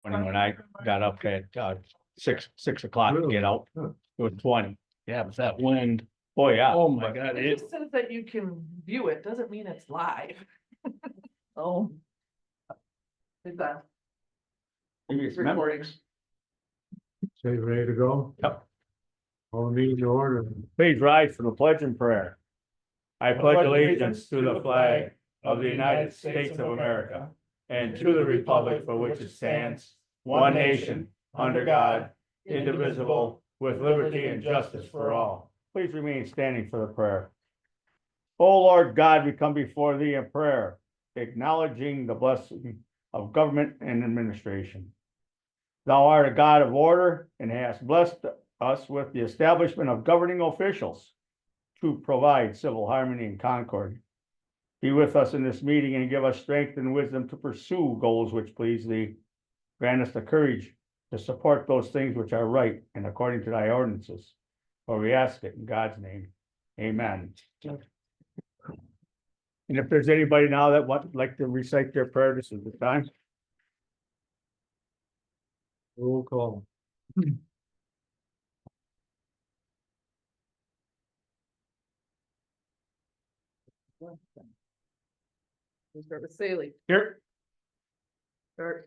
when I got up at six o'clock to get out. Huh. It was 20. Yeah, but that wind, oh yeah. Oh my God, It just says that you can view it, doesn't mean it's live. Oh. Is that Maybe it's recordings? say ready to go? Yep. All meeting to order. Please rise for the pledge and prayer. I pledge allegiance to the flag of the United States of America and to the republic for which it stands, one nation, under God, indivisible, with liberty and justice for all. Please remain standing for the prayer. O Lord God, we come before thee in prayer, acknowledging the blessing of government and administration. Thou art a God of order and hast blessed us with the establishment of governing officials to provide civil harmony and concord. Be with us in this meeting and give us strength and wisdom to pursue goals which please thee. Grant us the courage to support those things which are right and according to thy ordinances. For we ask it in God's name. Amen. And if there's anybody now that would like to recite their prayer, this is the time. Roll call. We'll start with Saley, Here. start,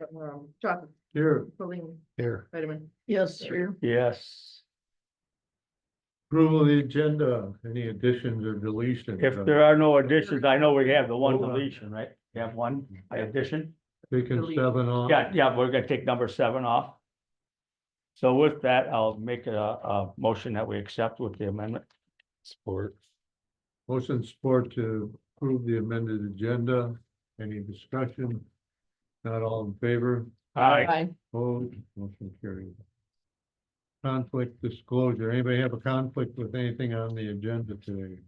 Chopper, Here. Pauline, Here. Vitamin. Yes, here. Yes. Approval of the agenda, any additions or deletions? If there are no additions, I know we have the one deletion, right? You have one addition? Taking 7 off. Yeah, we're gonna take number 7 off. So with that, I'll make a motion that we accept with the amendment. Support. Motion support to approve the amended agenda. Any discussion? Not all in favor? Aye. Opposed, motion carried. Conflict disclosure. Anybody have a conflict with anything on the agenda today?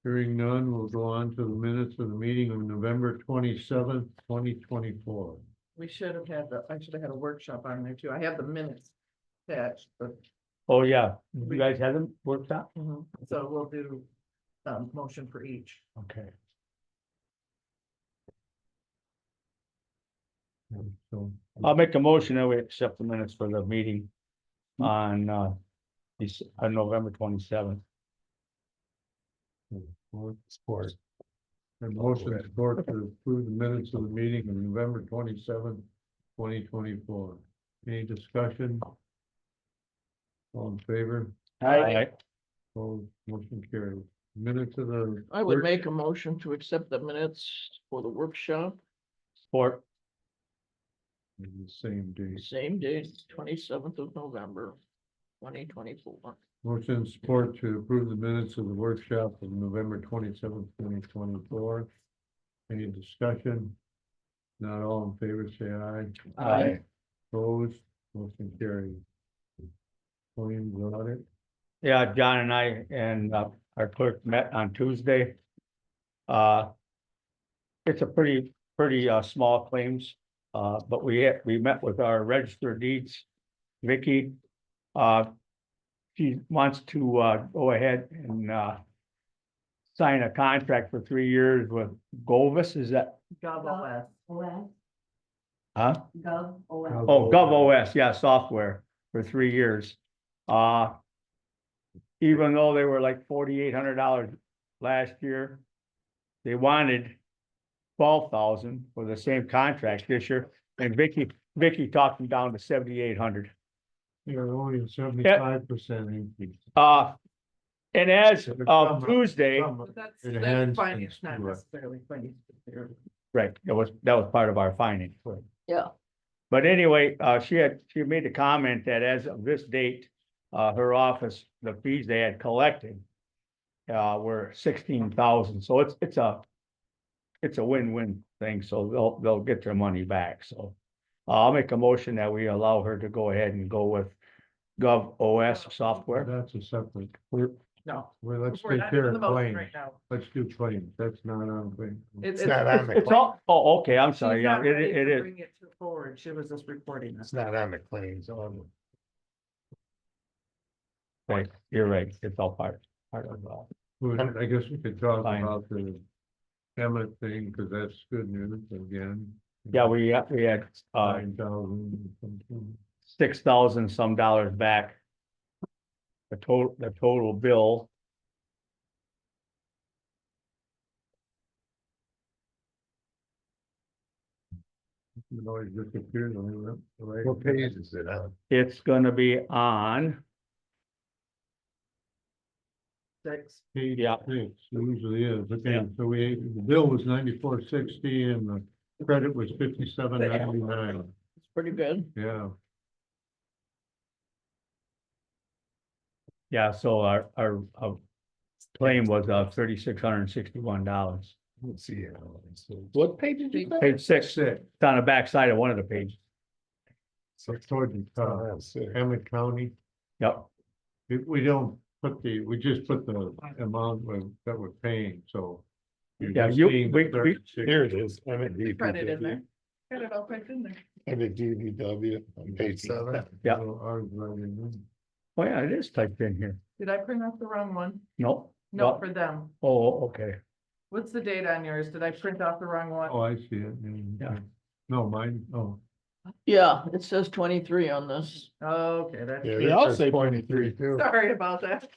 Hearing none, we'll go on to the minutes of the meeting of November 27th, 2024. We should have had I should have had a workshop on there too. I have the minutes attached, but, Oh, yeah. You guys have them worked out? so we'll do, motion for each. Okay. So I'll make a motion that we accept the minutes for the meeting on November 27th. support. And motion support to approve the minutes of the meeting of November 27th, 2024. Any discussion? All in favor? Aye. Opposed, motion carried. Minutes of the. I would make a motion to accept the minutes for the workshop, Support. The same day. same date, 27th of November, 2024. Motion support to approve the minutes of the workshop of November 27th, 2024. Any discussion? Not all in favor, say aye. Aye. Opposed, motion carried. Williams audit. Yeah, John and I and our clerk met on Tuesday. It's a pretty small claims, but we met with our register of deeds, Vicky. She wants to go ahead and sign a contract for 3 years with Govis, is that, GovOS. huh? GovOS. Oh, GovOS, yeah, software for 3 years. Even though they were like $4,800 last year, they wanted 12,000 for the same contract this year, and Vicky talked them down to 7,800. You're only a 75% increase. And as Some- of Tuesday, But That's It has finance, been- not necessarily finance. right, that was part of our finding. Yeah. But anyway, she made the comment that as of this date, her office, the fees they had collected were 16,000. So it's a win-win thing. So they'll get their money back. So I'll make a motion that we allow her to go ahead and go with GovOS software. That's a separate. No. Well, let's We're take not care doing of the motion claims. right now. Let's do claims. That's not on claim. It's not on the It's all, oh, okay, I'm She's sorry. Yeah, not ready it to is. bring it forward. She was just reporting It's this. not on the claims. Right, you're right. It's all part of Well, I guess we could talk Fine. about the Emmett thing, because that's good news again. Yeah, we had, 9,000 something. 6,000 some dollars back. The total bill. You know, it disappeared when we went. right? What page is it on? It's gonna be on, Six. Page Yeah. 6, it usually is. Okay, Yeah. so the bill was 94.60 and the credit was 57.99. It's pretty good. Yeah. yeah, so our claim was $3,661. Let's see. So What page did you say? Page 6, it's on the back side of one of the pages. It's towards the top, that's it. Emmett County. Yep, We don't put we just put the amount that we're paying, so. you're Yeah, just you- seeing the we- 36. Here it is. I'm at Credit in there. DPW. Got it all typed in there. I'm at DPW on page 7. Yeah. So ours right in there. oh yeah, it is typed in here. Did I print off the wrong one? No. No, Well, for them. oh, okay, What's the date on yours? Did I print off the wrong one? Oh, I see it. Yeah. No, mine, oh, Yeah, it says 23 on this. Okay, that's, Yeah, Yeah, I'll that say says 23 too. sorry about that.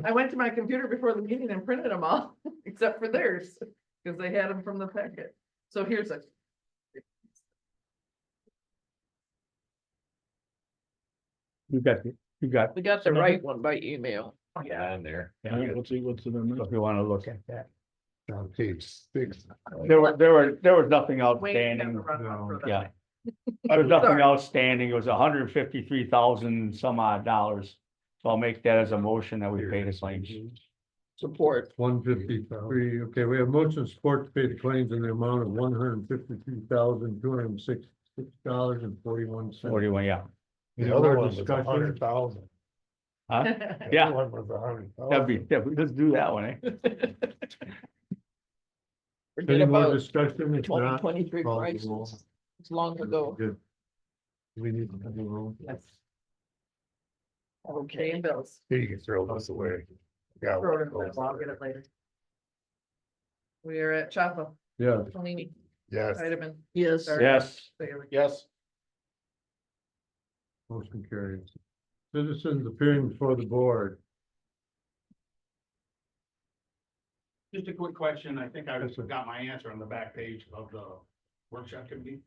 I went to my computer before the meeting and printed them all, except for theirs, because they had them from the packet. So here's a. you got We got the right one by email. Yeah, in there. yeah, what's the number? so if you wanna look at that. On page 6. There was nothing Wayne had outstanding. the wrong one for that. Yeah. There was nothing Sorry. outstanding. It was $153,000 some odd dollars. So I'll make that as a motion that we pay the claims. Support. 153, okay, we have motion support to pay the claims in the amount of $153,266.41. 41, yeah. Any The other more one was discussion? 100,000. Huh? The Yeah. other one was 100,000. Let's do that one, eh? Forget Any more about discussion? If not, 2023 call the roll. prices. It's long ago. Good. We need to have a roll. Yes. Okay. Paying bills. You can throw this away. Yeah. Throw it in the I'll get it later. We are at Chapel, Yeah, Pelini, Yes. Heidemann. Yes. Sorry. Yes, Bailey. yes. motion carries. Citizens appearing before the board. Just a quick question. I think I Yes, sir. got my answer on the back page of the workshop committee.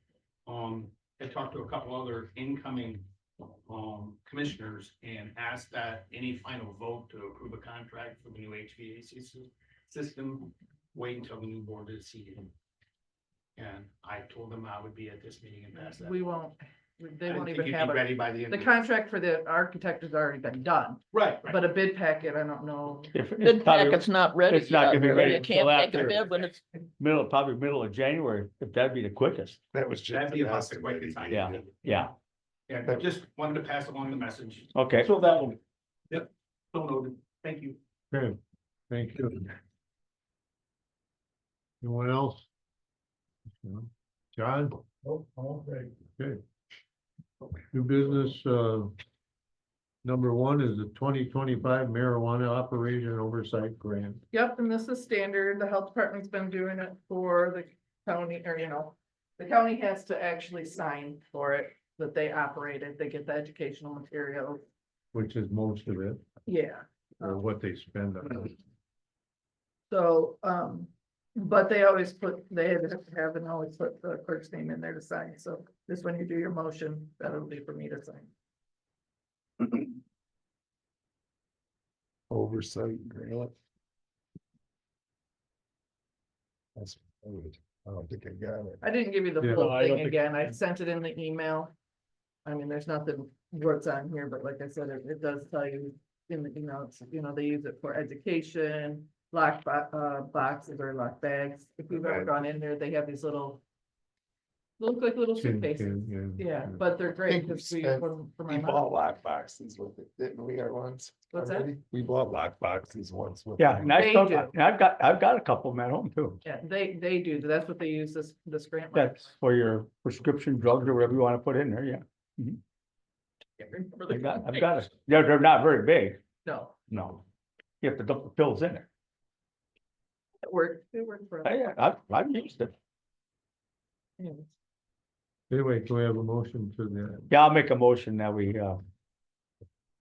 I talked to a couple other incoming commissioners and asked that any final vote to approve a contract for the new HVAC system, wait until the new board is seated. And I told them I would be at this meeting and pass that. We won't, they I won't think even you'd be have it. ready by the end. The of contract for the architect has already been done, Right, but a bid packet, I don't know. Bid packet's not ready. It's not yet. gonna be ready You can't until make a after. bid when it's, probably middle of January, if that'd be the quickest. That was just. That'd be an about the estimate. quickest time. Yeah. Yeah. Yeah, I just wanted to pass along the message. Okay. So that will. Yep, so noted. Thank you. Okay, thank you. Anyone else? John? Okay. New business, number 1 is the 2025 marijuana operation oversight grant. Yep, and this is standard. The health department's been doing it for the county, or the county has to actually sign for it, that they operated, they get the educational materials. Which is most of it, Yeah. or what they spend on it. So, but they always they have and always put the clerk's name in there to sign, so this when you do your motion, that'll be for me to sign. Oversight grant. That's, I don't think I got it. I didn't give you the Yeah. full No, I don't thing think- again, I sent it in the email. I mean, there's nothing what's on here, but like I said, it does tell you in the email, it's, they use it for education, boxes or lock bags. If you've ever Okay. gone in there, they have these look like little suitcases. Yeah, but they're I great think we because we, spent- for my We mom. bought lock boxes with it, didn't we, at once? What's that? already? We bought lock boxes once with. Yeah, it. and I They still, do. and I've got a couple of them at home too. Yeah, they do, that's what they use this grant. That's for your prescription drugs or whatever you want to put in there, yeah. Can't remember the I've got it. They're not very big, No, no. You have to dump the pills in there. it worked for us. I've used it. Anyways. Anyway, can we have a motion to the, Yeah, I'll make a motion that we,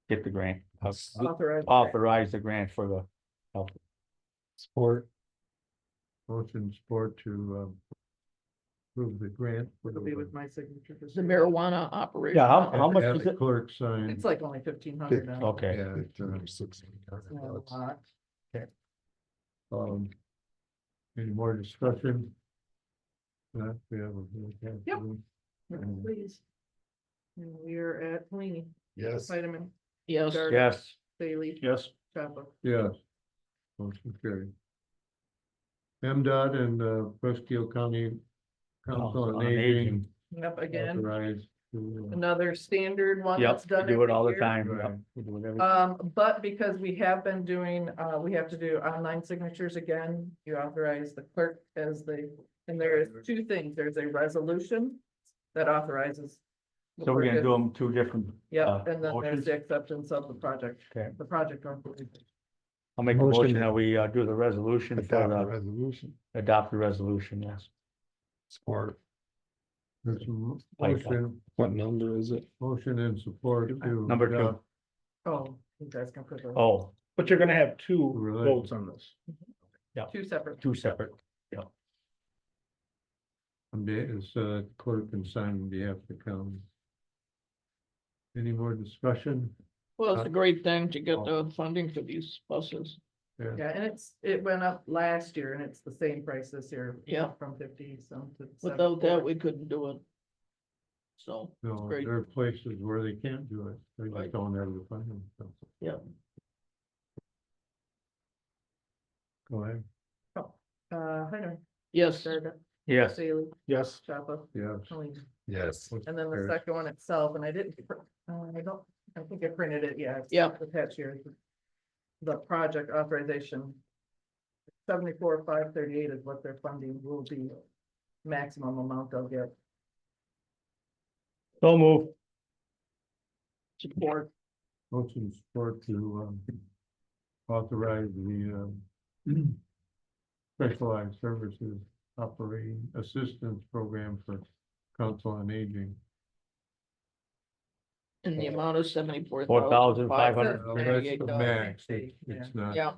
get the grant, Authorize. authorize the grant for the health. Support. motion support to, approve the grant? for It'll be the- with my signature. for The sure. marijuana operation. Yeah, how much Have is the it? clerk sign. It's like only 1,500 now. Okay, Yeah, it's $216. It's not a lot. Any more discussion? Yeah, we have a. Yep. Please. And we're at Pelini, Yes. vitamin, Yes, Garden, yes, Bailey, yes, Chapa. Yes. Motion carried. MDOT and Presque County Council on Aging. Yep, again, Authorized to, another standard one yep, that's done. we do it every all the year. time, Right. yep, we do it every- But because we have been doing, we have to do online signatures again, you authorize the clerk as and there is two things, there's a resolution that authorizes. the So we're gonna clerk do them two different, Yep, uh, and then there's motions? the acceptance of the project. Okay. The project. authorization. I'll make a Motion. motion that we, do the resolution for Adopt the the, resolution. adopt the resolution, yes. Support. there's a Like, motion, What number is it? motion and support to. Number two. adopt Oh, you guys can put those. Oh, But you're gonna have two Right. votes on this. Two separate. two separate, Is clerk and sign on behalf of the county. Any more discussion? well, it's a great thing to get the funding for these buses. Yeah, and it went up last year and it's the same price this year. Yeah. From 50 some to. Without that, 74. we couldn't do it. So, No, great. there are places where they can't do it. They Right. just don't have the funding. so. yeah, Go ahead. Hider, yes, Garda, yes, Bailey, Yes. Chapa, Yes. Colleen. Yes. And then the Carries. second one itself, and I didn't, I think I printed it, yeah. it's Yeah. Attached here. The project authorization. 74,538 is what their funding will be. Maximum amount they'll get. so move, support, Motion support to authorize the specialized services operating assistance program for council on aging. in the amount of 74,500. 4,500. Well, That's the max, it's not. Yeah,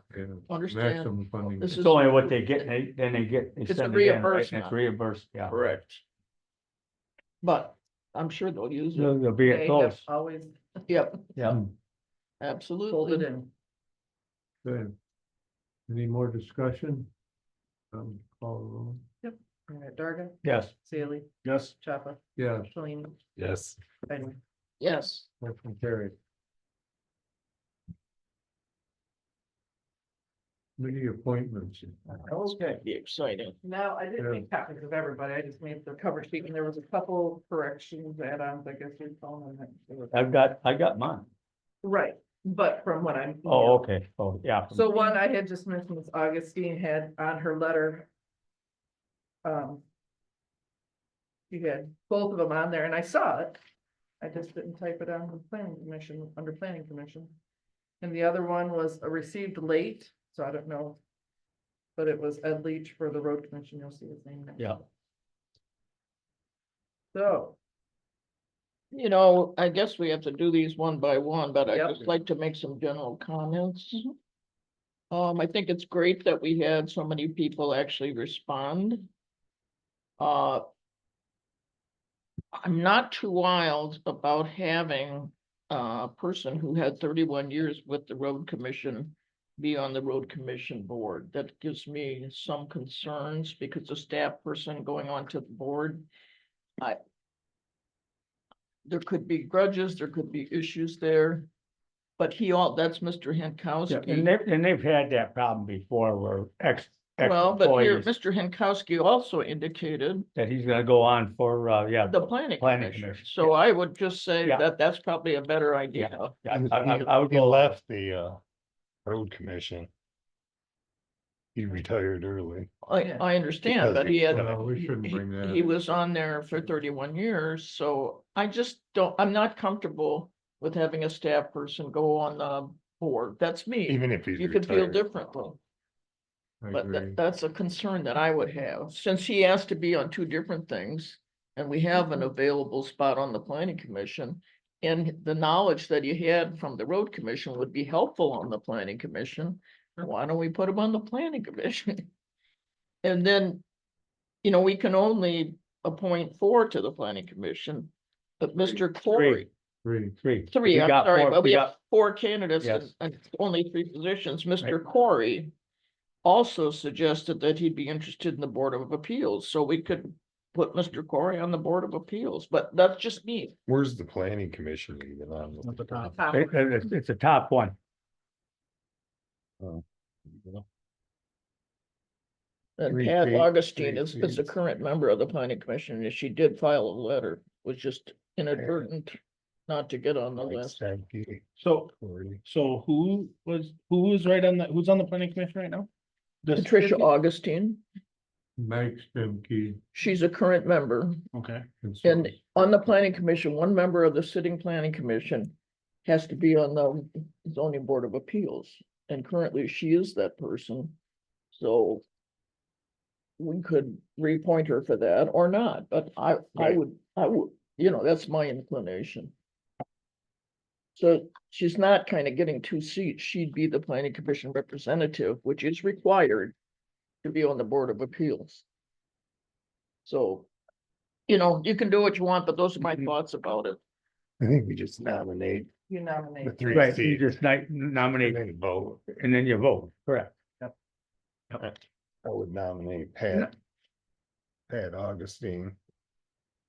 understand. Maximum funding. This it's is- only what they get, and then they get. they It's a send it in, right? And reimbursement. It's reimbursed, yeah. Correct. But I'm sure they'll use it. They'll be They have close, always Yep, yeah. folded absolutely. in. Good. Any more discussion? Call the roll. All right, Darga, Yes, Sealy, Yes. Chapa, Yes, Colleen, Yes. Hider. Yes, motion carried. Committee appointments. Okay. be exciting. Now, I didn't make copies of everybody, I just made the cover sheet, and there was a couple corrections, add-ons, I guess you'd call them. I got mine. Right, but from what I'm. Oh, okay, oh, yeah. So one I had just mentioned was Augustine had on her letter. She had both of them on there, and I saw it. I just didn't type it on the planning commission, under planning commission. And the other one was received late, so I don't know. But it was Ed Leach for the road commission, you'll see his name next. Yeah. So, You know, I guess we have to do these one by one, but I'd Yep. just like to make some general comments. I think it's great that we had so many people actually respond. I'm not too wild about having a person who had 31 years with the road commission be on the road commission board. That gives me some concerns because the staff person going on to the board. There could be grudges, there could be issues there. But that's Mr. Yeah, Hankowski. and they've had that problem before where Well, but here, employees Mr. Hankowski also indicated that he's gonna go on for, the planning Planning commission. commission, So I would just say Yeah. that that's probably a better idea. yeah, I would He go. left the road commission. He retired early. Yeah. I understand, but he had. Well, we shouldn't bring that He up. was on there for 31 years, so I just I'm not comfortable with having a staff person go on the board. That's me. Even if he's You could feel retired. differently. I But agree. that's a concern that I would have, since he has to be on two different things. and we have an available spot on the planning commission. And the knowledge that you had from the road commission would be helpful on the planning commission. Why don't we put him on the planning commission? And then, we can only appoint 4 to the planning commission. But Mr. Corey, Three. Three. 3, We I'm got sorry, four- but we have got- 4 candidates and Yes. and only 3 positions. Mr. Corey also suggested that he'd be interested in the Board of Appeals, so we could put Mr. Corey on the Board of Appeals, but that's just me. Where's the planning commission even on? It's Top. it's a top one. And Three Pat seats, Augustine three is a seats. current member of the planning commission, and she did file a letter, was just inadvertent not to get on the Mike list. Stampke, So, Corey. so who's right on who's on the planning commission right now? This- Patricia Augustine, Mike Stemke. she's a current member, Okay, and on the planning commission, one member of the sitting planning commission has to be on the zoning board of appeals, and currently she is that person. So we could reappoint her for that or not, but I Right. would, that's my inclination. So she's not kind of getting 2 seats. She'd be the planning commission representative, which is required to be on the Board of Appeals. So, you can do what you want, but those are my thoughts about it. I think we just nominate You the nominate. 3 Right, you seats just nominate and then vote. and then you vote, correct? I would nominate Pat. Pat Augustine.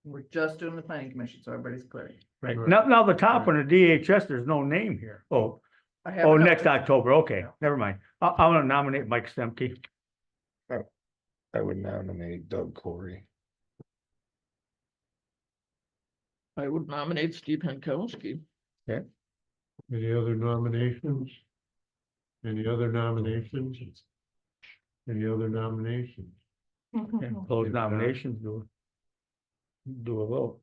We're just doing the planning commission, so everybody's clear. Right. Right. Now the top one, the DHS, there's no name here. Oh, I have. oh, next October. Okay, never mind. I'm gonna nominate Mike Stemke. I would nominate Doug Corey. I would nominate Steve Hankowski. Any other nominations? Any other nominations? Any other nominations? And close nominations, do a vote.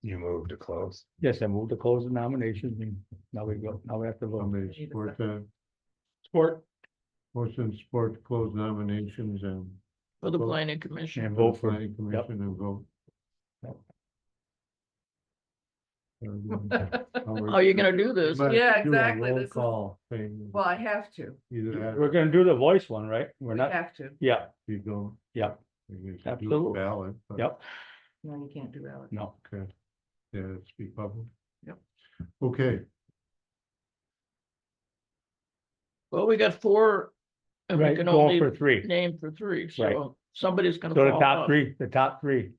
You move to close. Yes, I move to close the nominations and now we have to vote. Somebody support that. support. Motion support to close nominations and. For the Vote. planning commission. And vote for, Planning commission and vote. Yep. How are you gonna do this? Might Yeah, do a exactly, roll this is- call thing. Well, I have to. Either that. we're gonna do the voice one, right? We're We not, have to. yeah, You go. yeah, you can do Absolutely. Ballot. but- yep, No, you can't do that. no. Okay. Yeah, it's be public. Yep. Okay, Well, we got 4. And we Right, can going only for 3. name for 3, Right. so somebody's gonna So the fall top off. 3, the top 3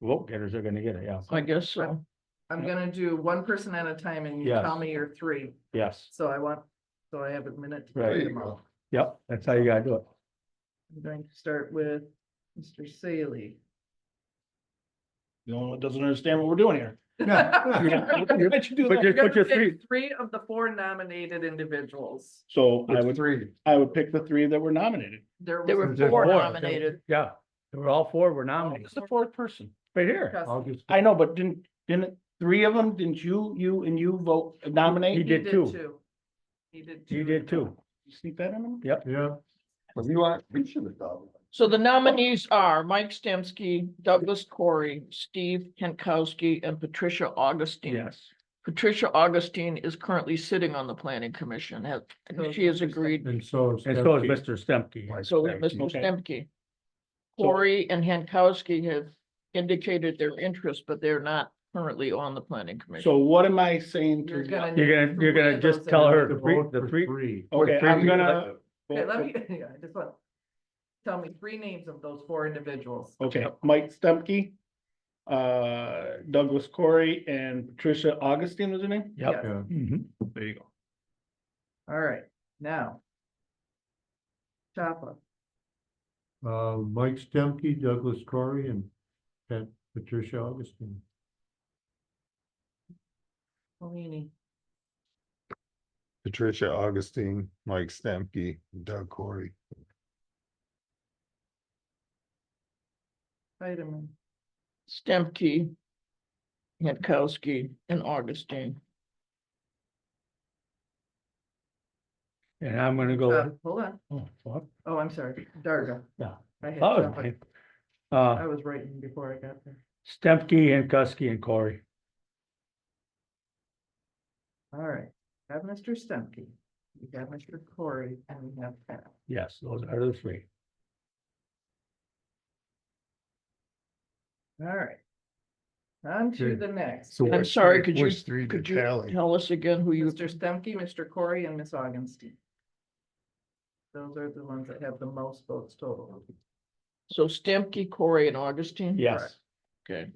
vote getters are gonna get it, yeah. I guess so. I'm gonna do one person at a time and you Yes. tell me your 3. Yes, So so I have a minute. to Right. write them out. yep, that's how you gotta do it. I'm going to start with Mr. Saley. The only one that doesn't understand what we're doing here. You're Why'd you do But that? just put your gonna pick 3, 3 of the 4 nominated individuals. So I it's would, 3. I would pick the 3 that were nominated. There There was were There's 4 4. nominated. Yeah, they were all 4 were nominated, Who's the 4th person? right here. Cusky. I know, but didn't 3 of them, didn't you and you vote He nominate? did too. He did 2. You did too. You Sneak that in them? Yep, Yeah, Well, you want, we should have done. So the nominees are Mike Stemsky, Douglas Corey, Steve Hankowski, and Patricia Augustine. yes. Patricia Augustine is currently sitting on the planning commission, and she has agreed, and so. And so is Stemke. Mr. Stemke. so is Mr. Okay. Stemke. Corey and Hankowski have indicated their interest, but they're not currently on the planning commission. So what am I saying You're to? gonna. You're need gonna 3 of just those tell her individuals. three- Vote the for 3. Okay, Three I'm people gonna. Okay, let me, yeah, I just want. Tell me 3 names of those 4 individuals. Okay, Mike Stemke, Douglas Corey, and Patricia Augustine was her name? Yep. Yes. Yeah, Mhm. There you go. All right, now. Chapa, Mike Stemke, Douglas Corey, and Patricia Augustine. Malini, Patricia Augustine, Mike Stemke, Doug Corey. Heidemann, Stemke, Hankowski, and Augustine. And I'm gonna go. hold on. Oh, what? Oh, I'm sorry, Darga. Yeah. I had Oh, Chapa. okay. I was writing before I got there. Stempke and Kuski and Corey. All right, we have Mr. Stemke, we have Mr. Corey, and we have Pat. Yes, those are the three. All right. On to Okay. the next. So I'm which sorry, three- could you, which three could did you tally? tell us again who you, Mr. Stemke, Mr. Corey, and Miss Augustine. Those are the ones that have the most votes total. so Stemke, Corey and Augustine? Yes, Okay,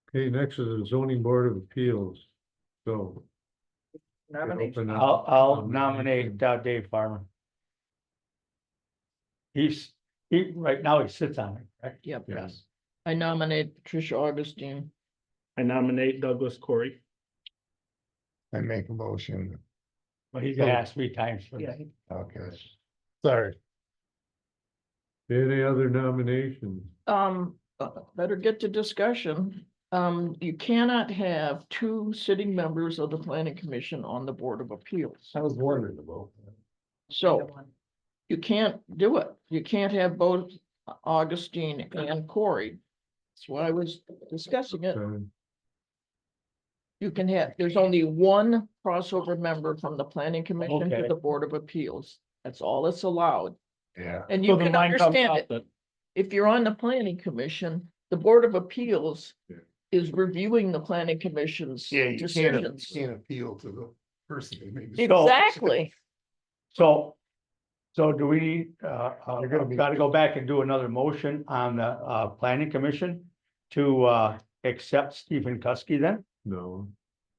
Okay, next is the zoning board of appeals. So. Nomination. open up I'll nomination. nominate Dave Farmer. Right now he sits on it, right? yep. Yes. I nominate Patricia Augustine. I nominate Douglas Corey. I make a motion. Well, he's asked 3 times for Yeah, this. Okay. Sorry. Any other nominations? Better get to discussion. You cannot have 2 sitting members of the planning commission on the board of appeals. I was wondering about that. So you can't do it. You can't have both Augustine and Corey. That's why I was discussing it. You can have, there's only one crossover member from the planning commission to Okay. the board of appeals. That's all that's allowed. Yeah. And So you then can mine comes understand out it. that- If you're on the planning commission, the board of appeals Yeah. is reviewing the planning commission's Yeah, you decisions. can't appeal to the person who made the. Exactly. So do we need, You're gonna be- gotta go back and do another motion on the, planning commission to, accept Stephen Kuski then? No.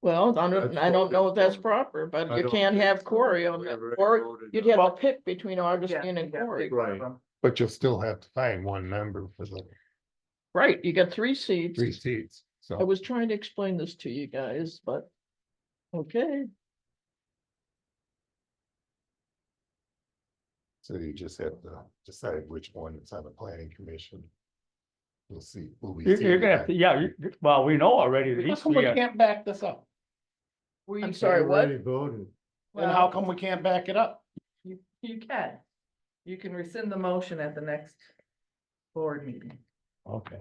Well, I That's don't know if that's voted. proper, but I you don't can't think have so. Corey on We it, already or voted you'd on have it. a pick between Yeah, Augustine and you got Corey. pick one of Right. them. But you'll still have to find one member for the Right, you got 3 seats. 3 seats, I so. was trying to explain this to you guys, but okay. So you just have to decide which one is on the planning commission. We'll see. We'll be You're gonna have to, yeah, well, we know already that How these come we 3 are, can't back this up? I'm sorry, what? Already voted. And how come we can't back it up? You can. You can rescind the motion at the next board meeting. okay.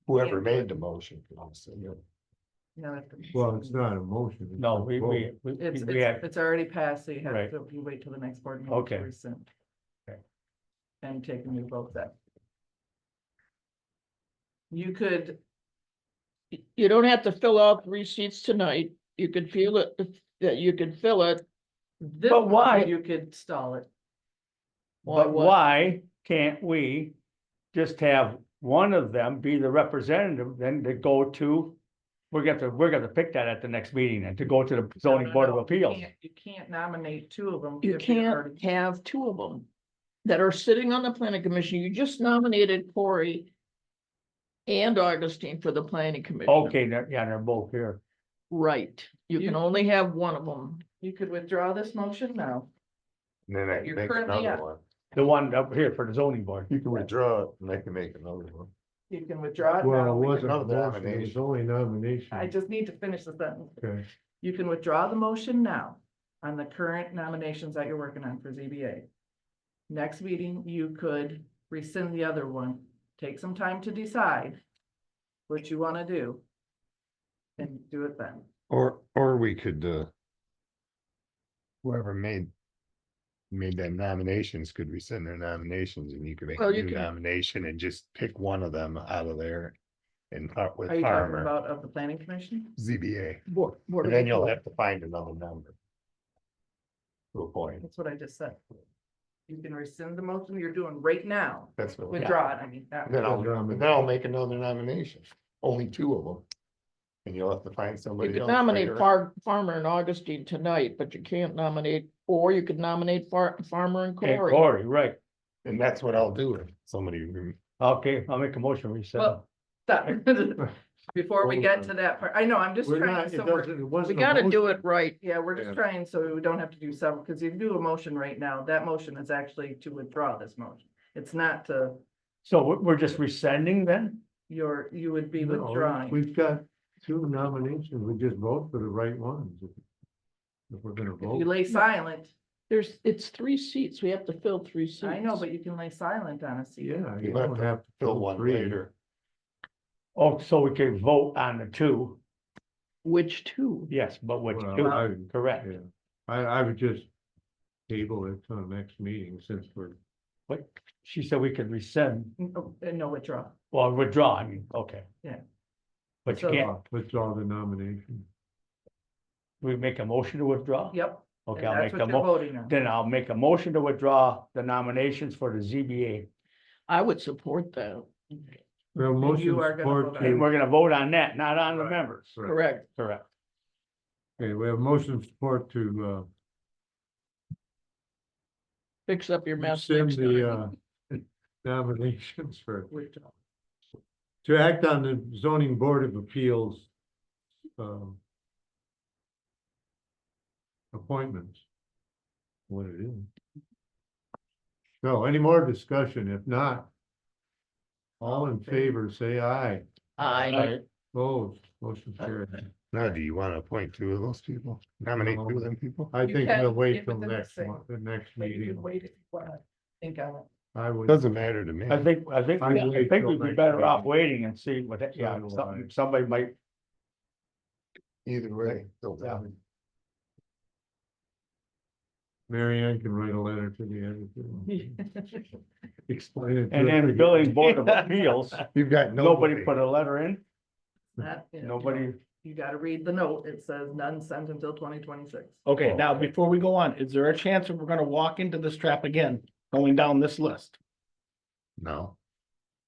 Whoever made the motion. can also, you know. No, if the- Well, it's not a motion. it's No, a vote. It's, had, it's already passed, so you have Right. to, you wait till the next board meeting Okay. to rescind. Okay. And take a new vote then. You could, You don't have to fill out 3 seats tonight. You could feel it, that you could fill it. this But why? one, you could stall it. but what? why can't we just have one of them be the representative then to go to? We're gonna pick that at the next meeting and to go to the zoning No, board of no, appeals. You can't nominate 2 of them. You if you're can't already- have 2 of them that are sitting on the planning commission. You just nominated Corey and Augustine for the planning commission. Okay, they're both here. Right. You can You- only have one of them. You could withdraw this motion now. And then I can You're make currently another at- one. The one up here for the zoning board. You can withdraw it and I can make another one. You can withdraw it Well, now. it We can- wasn't a Another motion, it was nomination. only nomination. I just need to finish the sentence. Okay, You can withdraw the motion now on the current nominations that you're working on for ZBA. Next meeting, you could rescind the other one, take some time to decide what you want to do. And do it then. Or we could, whoever made them nominations could rescind their nominations and you could make Well, a you new can- nomination and just pick one of them out of there. And start with Are you talking Farmer, about of the planning commission? ZBA, Board and of then you'll Appeals. have to find another member. To appoint, That's what I just said. You can rescind the motion you're doing right now, that's what. withdraw it, I mean. that- Then I'll make another nomination, only 2 of them. And you'll have to find You somebody could else. nominate later. Farmer and Augustine tonight, but you can't nominate, or you could nominate Farmer and Okay, Corey. Corey, right. And that's what I'll do if somebody. Okay, I'll make a motion, we said. Well, stop. Before we get to that part, I know, I'm just we're trying, not, so it we're, doesn't, it We wasn't. a gotta do motion. it right. yeah, we're just Yeah. trying, so we don't have to do several, because if you do a motion right now, that motion is actually to withdraw this motion. It's not to, So we're just rescinding then? you would be No, withdrawing. we've got 2 nominations, we just vote for the right ones. If we're gonna If you vote, lay silent, it's 3 seats. We have to fill 3 seats. I know, but you can lay silent on a seat. Yeah, you You have don't to have to fill fill one three. later. Oh, so we can vote on the two, Which 2? yes, but which Well, two, I- correct, Yeah, I would just table it to the next meeting since we're, but she said we could rescind, No withdraw. well, withdraw, I mean, okay. Yeah. But you So- can't, withdraw the nomination. we make a motion to withdraw? Yep. Okay, and I'll that's make a what you're mo, voting on. then I'll make a motion to withdraw the nominations for the ZBA. I would support that. We have a motion you are gonna support vote on And to, we're gonna vote on that, not on the Right. members. Right. Correct. Correct. okay, we have a motion support to, Fix up your mess rescind next time. the, nominations for, Withdraw. to act on the zoning board of appeals, appointments. What it is. So any more discussion? If not, all in favor, say aye. I, Opposed, motion carried. Now, do you want to appoint 2 of those people? Nominate 2 of them people? I You think can we'll wait get till within the next same. month, the next Maybe you meeting. can wait if you wanna think on it. I would. Doesn't matter to me. I think I wait we'd till be next better off meeting. waiting and see what, yeah, So do somebody might, Either way. don't Yeah. matter. Mary Ann can write a letter to the editor. Explain it. to and then her. the building board of appeals, You've got nobody put a letter in, That, you know, nobody, You gotta read the note. It says none sent until 2026. Okay, Oh, now okay. before we go on, is there a chance that we're gonna walk into this trap again, going down this list? No.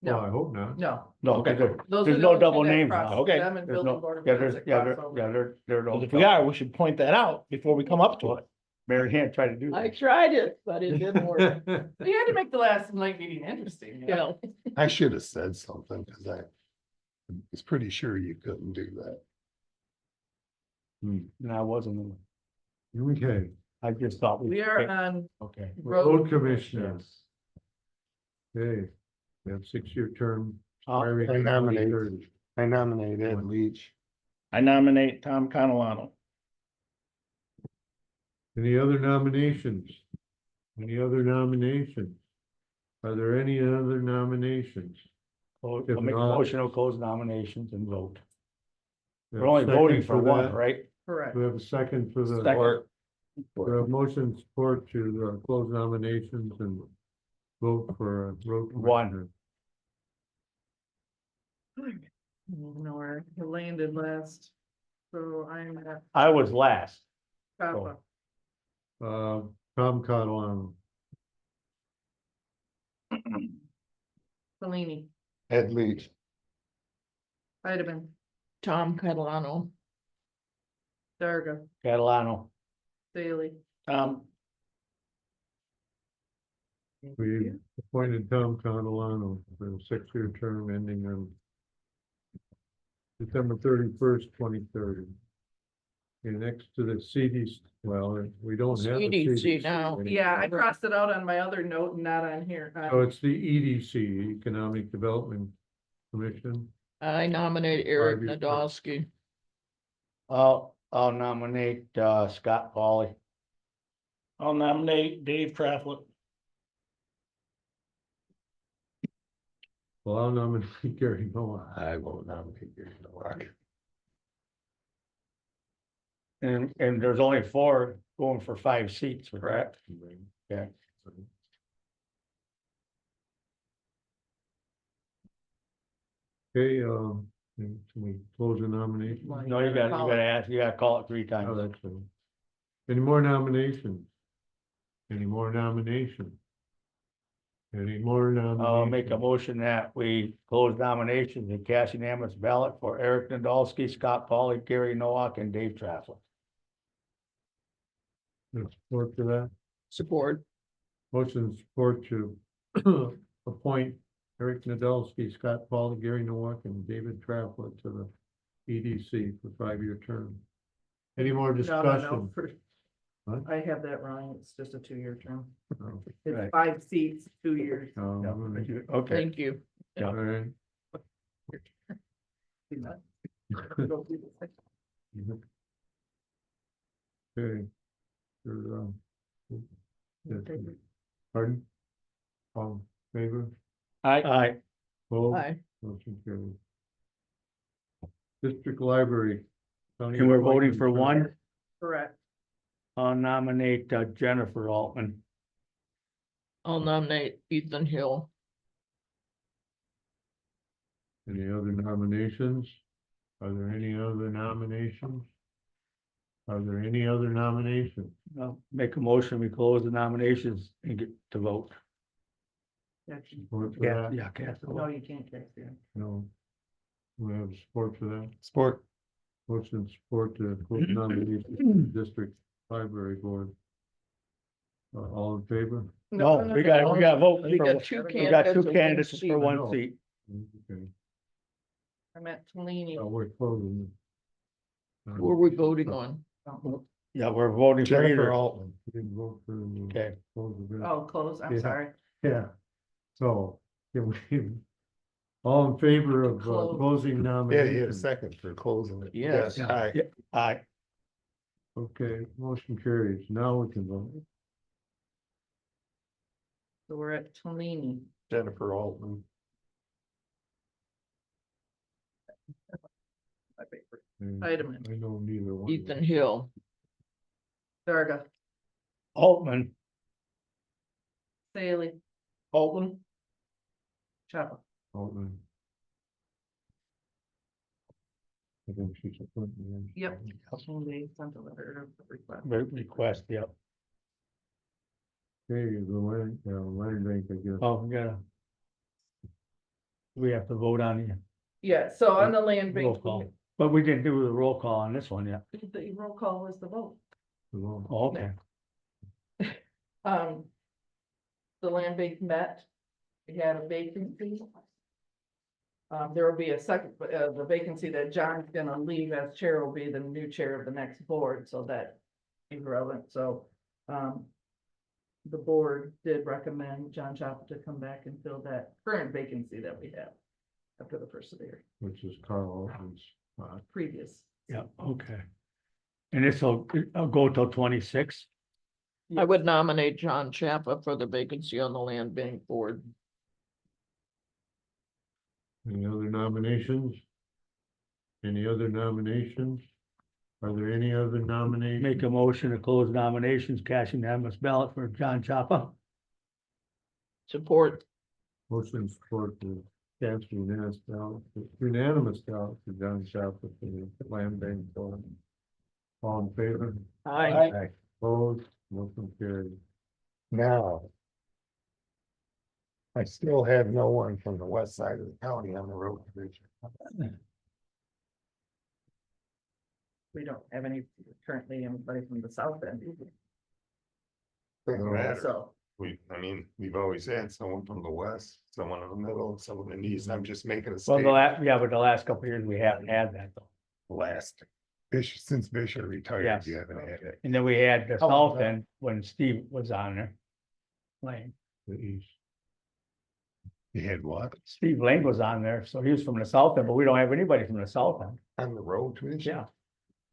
Well, I No, hope not. no. no, Okay. because Those there's are the no only double two that names cross now. Okay. them and There's building no, board of yeah, appeals there's, that yeah, cross there, over. yeah, there Because don't. if we are, we should point that out before we come up to it. Mary Ann tried to do I that. tried it, but it didn't work. You had to make the last night meeting interesting. You know, I should have said something because I was pretty sure you couldn't do that. And I wasn't, Okay, I just thought. We are on Okay. road commissioner, Yes. okay, we have 6-year term. Uh, expiring I nominate. 2030. I nominate Ed Leach. I nominate Tom Catalano. Any other nominations? Any other nominations? Are there any other nominations? I'll If make a not- motion to close nominations and vote. We We're have a only voting second for one, that. right? Correct. We have a second for the. Second. We have motion support to close nominations and vote for a road. One. No, where he landed last. So I'm at I was last. Papa. Tom Catalano. Fellini, Ed Leach. Heidemann, Tom Catalano. Darga, Catalano. Bailey. We appointed Tom Catalano for a 6-year term ending on December 31st, 2030. Okay, next to the CDC, well, we don't have. a CDC now. anymore. Yeah, I crossed it out on my other note and not on here. So it's the EDC, Economic Development Commission. I nominate Eric 5-year term. Nadolski. I'll nominate, Scott Pauley. I'll nominate Dave Traflet. Well, I'll nominate Gary Noah. I won't nominate Gary Nowak. And there's only 4 going for 5 seats, correct? Yeah. Okay, can we close the nomination? No, you gotta ask, you gotta call it 3 Oh, times. that's right. Any more nominations? Any more nominations? Any more nominations? I'll make a motion that we close nominations and cast unanimous ballot for Eric Nadolski, Scott Pauley, Gary Nowak, and Dave Traffler. Support for that? Support. Motion support to appoint Eric Nadolski, Scott Paul, Gary Nowak, and David Traflet to the EDC for 5-year term. Any more No, discussion? for- What? I have that wrong. It's just a 2-year term. No. It's Right. 5 seats, 2 years. No, Yeah, all right. okay, Thank you. All right. See that? Go through this thing. Okay. Your, Pardon? All in favor? Aye. Opposed? Aye. Motion carried. District Library. County And we're voting appointment for one. Correct. I'll nominate Jennifer Altman. I'll nominate Ethan Hill. Any other nominations? Are there any other nominations? Are there any other nominations? I'll make a motion, we close the nominations and get to vote. Support for Yeah, that? yeah, cast the No, vote. you can't cast it. No. We have support for that? Sport. Motion support to close nominations for the District Library Board. All in favor? No, we got to vote. We for- got two We got two candidates. candidates for I one know. seat. Okay, I'm at Tolini. we're closing. Who are we voting on? Yeah, we're voting for Jennifer either. Altman. We didn't vote for the- Okay, close the bid. Oh, close, I'm Yeah. sorry. Yeah, so, can we, all in favor of Close. closing Yeah, nominations? you had a second for closing it. Yes. Aye. yeah, aye. Okay, motion carries, now we can vote. So we're at Tolini. Jennifer Altman. My favorite. And Item. I know neither one. Ethan Hill. Darga, Altman, Saley, Altman. Chapa. Altman. I think she's appointed. Yep. And they sent a letter of request. request, yeah. Okay, the land bank, I guess. Oh, we gotta. We have to vote on the Yeah, so on the land roll bank, call, but we didn't do the roll call on this one yet. the roll call was the vote. The vote. Oh, okay, The land bank met, we had a vacancy. There will be a second, the vacancy that John's gonna leave as chair will be the new chair of the next board, so that is relevant, so, the board did recommend John Chapa to come back and fill that current vacancy that we have after the first of the year, Which is Carl Altman's spot. previous. yeah, okay. And this'll, I'll go till 26. I would nominate John Chapa for the vacancy on the land bank board. Any other nominations? Any other nominations? Are there any other nominations? Make a motion to close nominations, cast unanimous ballot for John Chapa. Support. Motion support to cast unanimous ballot for John Chapa for the land bank board. All in favor? Aye. Opposed, motion carried. Now. I still have no one from the west side of the county on the road commission. We don't have any currently anybody from the south end either, Doesn't matter. so. We've always had someone from the west, someone in the middle, someone in the east. I'm just making a Well, statement. yeah, but the last couple of years, we haven't had that though. Last. Bishop, since Bishop retired, Yes. you haven't had it. And then we had the Oh, south no. end when Steve was on there. Lane, The east. You had what? Steve Lane was on there, so he was from the south end, but we don't have anybody from the south end. On the road commission? Yeah,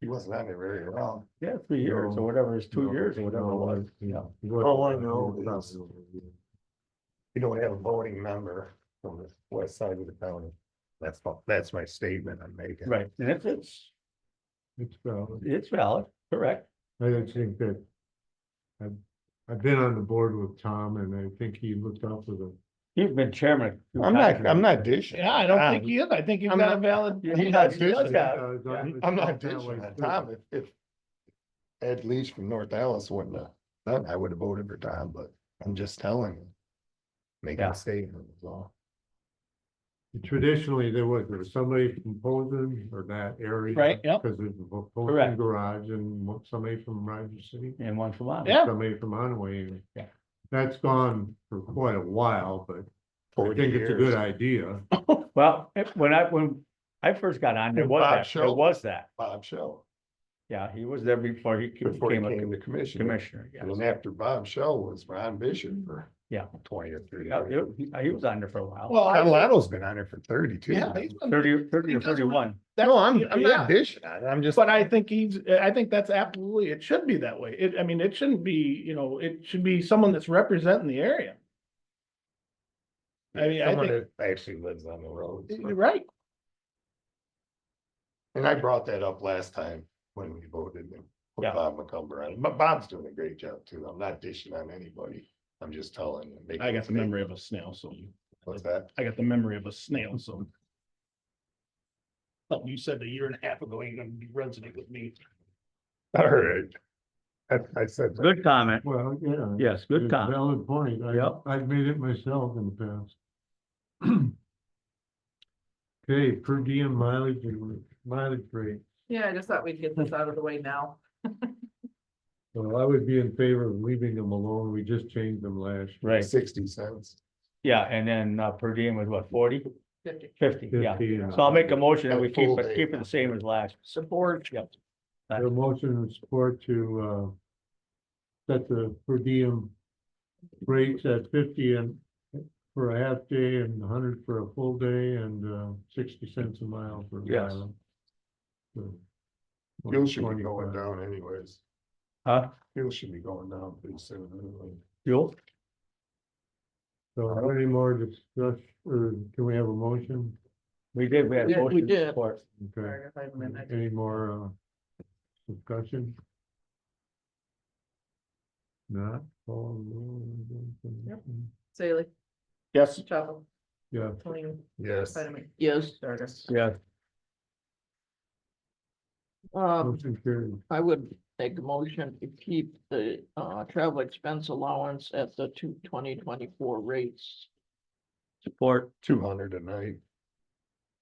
He wasn't on there very long. yeah, 3 years or whatever, it's 2 years or whatever it was, yeah. All I know is you don't have a voting member from the west side of the county. That's my statement I'm making. Right, and It's valid. it's valid, correct. I don't think that. I've been on the board with Tom and I think he looked up with a. He's been chairman. a few I'm times. not dishing. Yeah, I don't think he is. I think he's I'm got a not- valid. Yeah, I'm he not does, he does dishing. that. I'm not dishing on Tom. If Ed Leach from North Dallas wouldn't have done, I would have voted for Tom, but I'm just telling you. Making Yeah. a statement is all. Traditionally, there was somebody from Posen or that area. Right, yep. Because there's a Posen Correct. garage and somebody from Rogers City. And one from on. Yeah. Somebody from Onaway. Yeah. That's gone for quite a while, but I 40 think it's a years. good idea. Well, when I first got on, there And was Bob that, there Schultz. was that, Bob Shell, yeah, he was there before he before he became a came to commission. commissioner, And yes. then after Bob Shell was Ron Bishop for Yeah. 20 or 30. Yeah, he was on there for a while. Well, Alato's been on there for 32. yeah, he's been- 30 or he does- 31. that's- No, I'm yeah. not dishing on it. I'm just. But I think I think that's absolutely, it should be that way. I mean, it shouldn't be, it should be someone that's representing the area. I mean, I Someone think, that actually lives on the road. you're right. And I brought that up last time when we voted and put Yeah. Bob McCumber on, but Bob's doing a great job too. I'm not dishing on anybody. I'm just telling. you. I got the memory of a snail, so What's that? I got the memory of a snail, so. Oh, you said a year and a half ago, you're gonna be resident with me. All right. I said. that. Good comment. Well, yeah. Yes, good it's a comment. valid point. Yep. I've made it myself in the past. Okay, per diem mileage and mileage rate. Yeah, I just thought we'd get this out of the way now. So I would be in favor of leaving them alone. We just changed them last. year. Right, 60 cents. yeah, and then per diem was what, 40? 50. 50, yeah. 50, and So I'll make a motion that we A full keep day. it the same as last. Support. Yep. A motion and support to, set the per diem rates at 50 and for a half day and 100 for a full day and, 60 cents a mile for. Yes. mileage. So, Fuel should be going 25. down anyways. Huh? Fuel should be going down pretty soon. anyway. Fuel? So any more discussion, or can we have a motion? We did, we had. Yeah, we motion did. support. Okay, Sorry if I meant I- any more, discussion? Not? Yep. Saley, Yes. Chapel, Yeah, Tony, Yes. Vitamin, Yes, Stargus. Yeah, motion carried. I would make a motion to keep the travel expense allowance at the 2024 rates. support, 200 a night.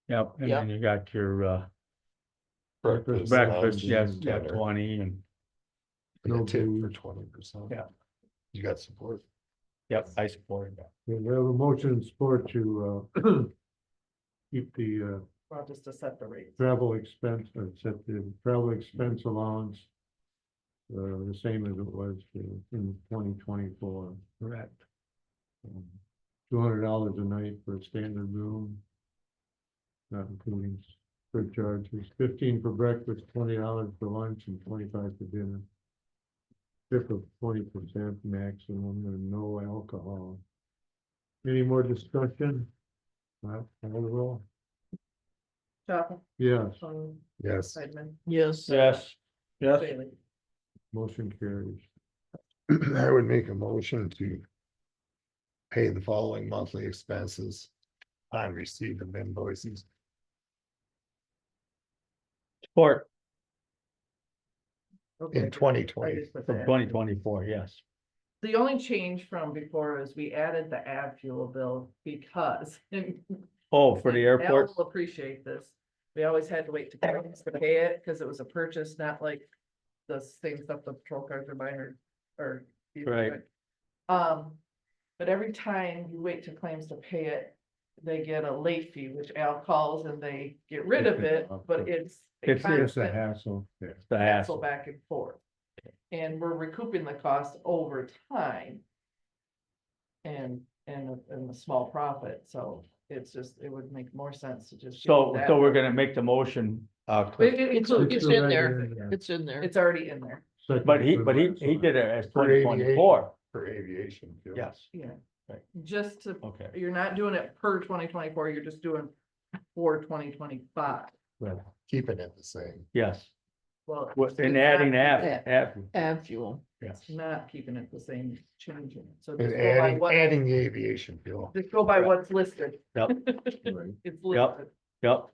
yep, and Yep. then you got your Breakfast. breakfast, lunch, yes, and yeah, dinner, 20 and, and a No tip for booze. 20%. Yeah. You got support. yep, I supported that. We have a motion and support to, keep the, Well, just to set the rate. travel expense, or set the travel expense allowance the same as it was in 2024. Correct. $200 a night for a standard room. Not including surcharges, 15 for breakfast, $20 for lunch, and 25 for dinner. Tip of 20% maximum, and no alcohol. Any more discussion? Not, call the roll. Chapel, Yes, Tony, Yes. Vitamin, Yes. Yes. Yes. Saley. motion carries. I would make a motion to pay the following monthly expenses on receipt of invoices. Support Okay, In 2020. I just put from that. 2024, yes. The only change from before is we added the ad fuel bill because. Oh, for the Al airport, will appreciate this. We always had to wait to pay it because it was a purchase, not like the same stuff the patrol cars are buying or. Right. But every time you wait to claims to pay it, they get a late fee, which Al calls and they get rid of it, but it's. a It's- It's a constant hassle. Yeah. the hassle hassle. back and forth. And we're recouping the cost over time. And a small profit, so it's just, it would make more sense to just. do So, that. so we're gonna make the motion, It's It's in right there. there. It's in there. it's already in there, Second but he for the he did it as For 2024, For aviation. fuel. yes, yeah. Right. Just to, okay. you're not doing it per 2024, you're just doing for 2025. Right. Keeping it the same. Yes, Well. and it's adding not- that, Add fuel. yes. It's not keeping it the same, changing it, so And just go by what, adding the aviation fuel. just go by what's listed. Yep. Right. It's Yep. listed, Yep,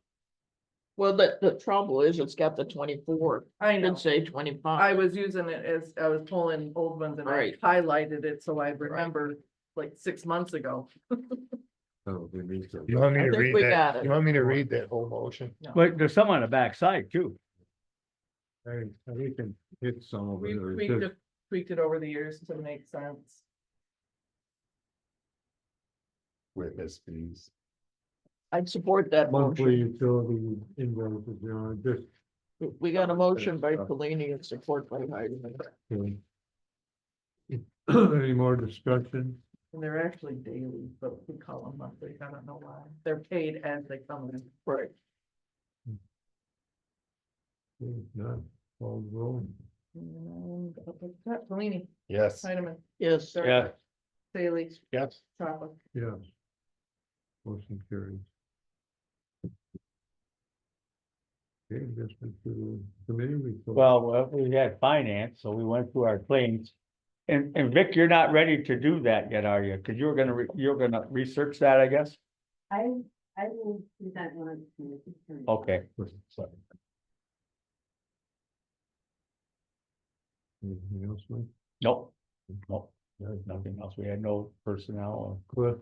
Well, the trouble is it's got the 24. I know. Didn't say I 25. was using it as, I was pulling old ones and I Right. highlighted it, so I remember like 6 months ago. Oh, we need to- You want me I to think read we got that? it. You want me to read that whole motion? but there's some on the backside too. We can hit some of We it, or tweaked it over the years to make sense. Witness fees. I'd support that monthly motion. utility invoices, just. We got a motion by Pelini and support by Heidemann. Any more discussion? And they're actually daily, but we call them monthly. I don't know why. They're paid as they come in. Right. None, all roll. And Pelini, Yes. Heidemann, Yes. Yeah, Bailey, Yes. Chopper. Yes. Motion carries. Okay, guess we to committee report. well, we had finance, so we went through our claims. And Vic, you're not ready to do that yet, are you? Cause you're gonna research that, I guess? I will present one of the. Okay. Anything else, Mike? Nope. Nope, there's nothing else. We had no personnel Cliff?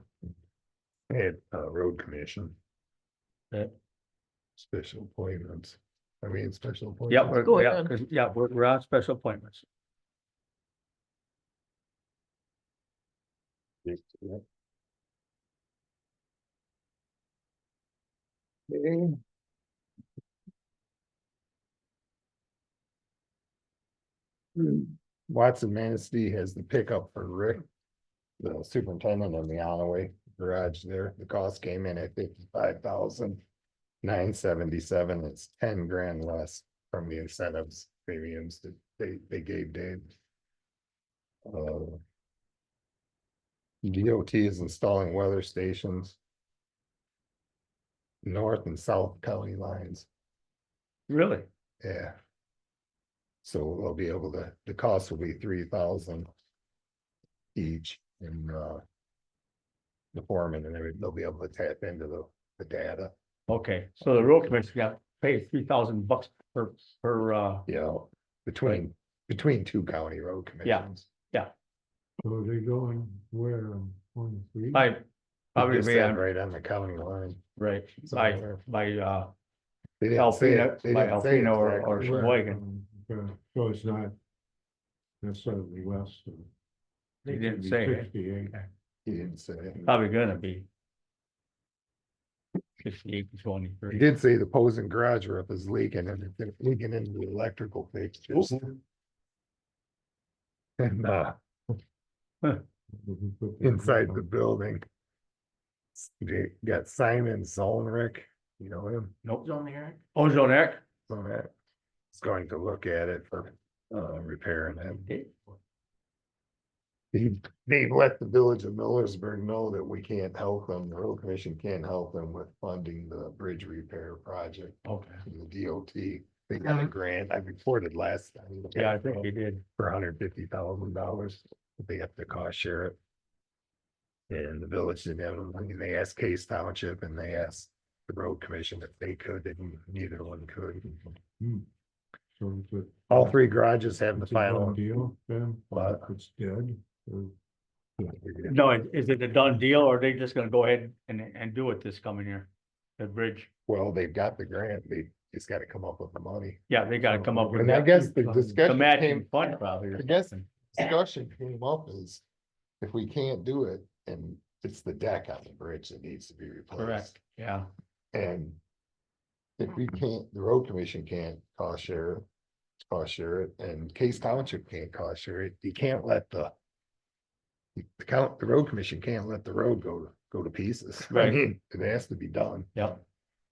Had, road commission. Yeah. Special appointments. I mean, special or. appointments. Yeah, Go yeah, ahead. 'cause- yeah, we're on special appointments. Okay. Watson Manistee has the pickup for Rick, the superintendent in the Onaway garage there. The cost came in at 55,977. It's 10 grand less from the incentives premiums that they gave Dave. DOT is installing weather stations north and south county lines. Really? Yeah. So they'll be able to, the cost will be 3,000 each in the foreman, and they'll be able to tap into the data. Okay, so the road commission got paid $3,000 per, You know, between two county road Yeah. commissions. So are they going where on 23? by, probably Just be said on, right on the county line. right, somewhere. by, They didn't say it- they by didn't say Alpena or exactly. Sheboygan. Okay, so it's not necessarily west of. They didn't say it. 68. He didn't say it. Probably gonna be 58 to He 23. did say the Posen garage roof is leaking and it's leaking into the electrical fixtures. And inside the building. They got Simon Zolnrick, you know him, Nope. John Eric. Ozone Eric? so that is going to look at it for repairing it. They've let the village of Millersburg know that we can't help them, the road commission can't help them with funding the bridge repair project. Okay. From the DOT, they got a grant, I reported last time. Yeah, I think he did. For $150,000, they have to cost share it. And the village didn't have the money, they asked Case Township and they asked the road commission if they could, and neither one could. So it's a- All three garages have the it's a done final. deal, then, What? it's dead. or- No, is it a done deal or are they just gonna go ahead and do it this coming year? The bridge? Well, they've got the grant, they just gotta come up with the money. Yeah, they gotta come up with. And I guess the The discussion matching came, fund probably. or I guess- something. discussion came up is if we can't do it, and it's the deck on the bridge that needs to be replaced. Correct, yeah. And if we can't, the road commission can't cost share it, and Case Township can't cost share it, you can't let the road commission can't let the road go to pieces. I Right. mean, it has to be done. Yep.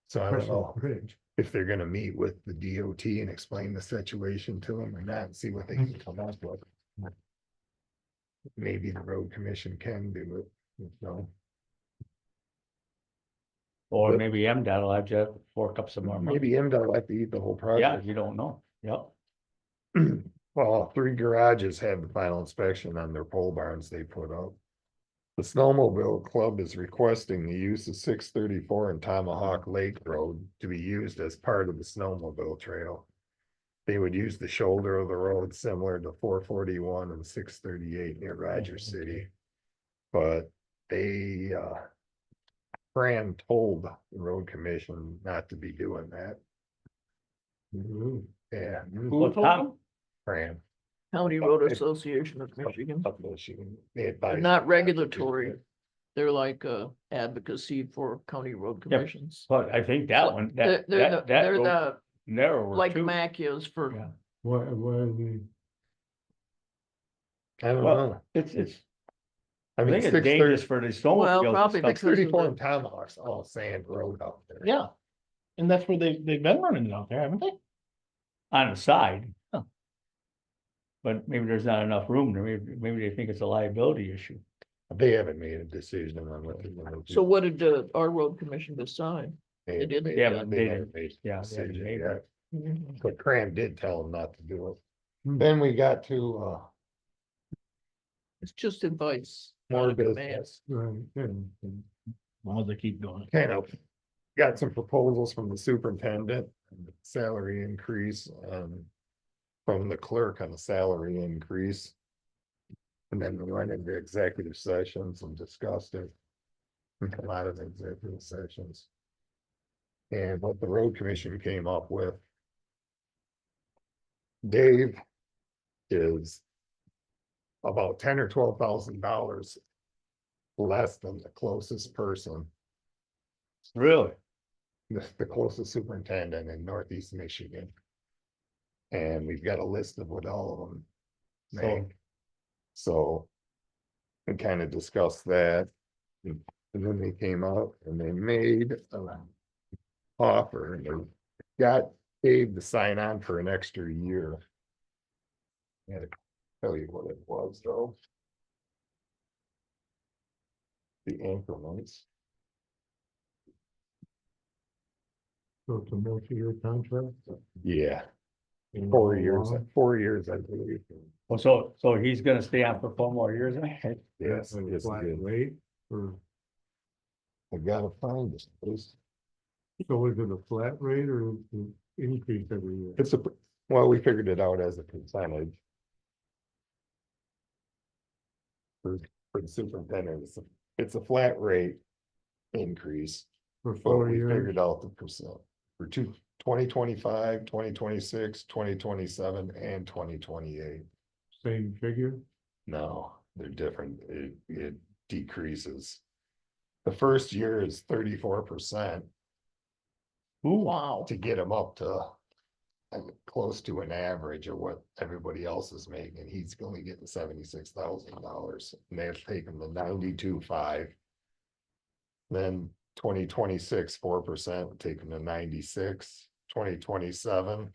So I don't Personal know bridge. if they're gonna meet with the DOT and explain the situation to them or not, and see what they can come up with. Maybe the road commission can do it, no. Or But- maybe MDOT will have to fork up some more money. Maybe MDOT will have to eat the whole Yeah, project. you don't know. Yep. Well, three garages have the final inspection on their pole barns they put up. The Snowmobile Club is requesting the use of 634 and Tomahawk Lake Road to be used as part of the snowmobile trail. They would use the shoulder of the road similar to 441 and 638 near Rogers City. But they, Fran told the road commission not to be doing that. Ooh. Yeah, Who Well, told Tom- them? Fran. County Road Association of Michigan. Up Michigan. They They're advised not them to do regulatory. that. They're like advocacy for county road commissions. But I think that one, They're, that they're road the, narrower like too. Mac is for, Yeah. Why are they? I don't Well, know. it's, I I mean, think it's 630 dangerous for the Well, snowmobiles. probably and stuff. because of 634 the- and Tomahawk's all sand road out there. Yeah. And that's where they've been running it out there, haven't they? On the side. Huh. But maybe there's not enough room there. Maybe they think it's a liability issue. They haven't made a decision on what they're gonna do. So what did our road commission decide? They didn't- made- They haven't- they they never didn't- made a yeah, they haven't decision made yet. Mhm. But Cram did tell them not to do it. Then we got to, It's just advice. more not a command. business. Right, yeah. As long as they keep doing it. Kind of got some proposals from the superintendent, salary increase, from the clerk on the salary increase. And then we went into executive sessions and discussed it. We come out of the executive sessions. And what the road commission came up with. Dave is about $10,000 or $12,000 less than the closest person, Really? the closest superintendent in Northeast Michigan. And we've got a list of what all of them make. So we kind of discussed that. And then they came out and they made an offer and they got Dave to sign on for an extra year. I had to tell you what it was though. The increments. So it's a multi-year contract? Yeah, And 4 how years, long? 4 years, I believe. Well, so he's gonna stay on for 4 more years, right? Yes, At a yes, flat good. rate, or, I gotta find this. so is it a flat rate or is it increase every year? It's a, well, we figured it out as a percentage. For the superintendent, it's a flat rate increase, For but 4 we years? figured out the percent. For 2025, 2026, 2027, and 2028. Same figure? No, they're different. It decreases. The first year is 34% Wow. to get them up to close to an average of what everybody else is making. He's only getting $76,000 and they've taken the 92.5. Then 2026, 4%, taken to 96, 2027,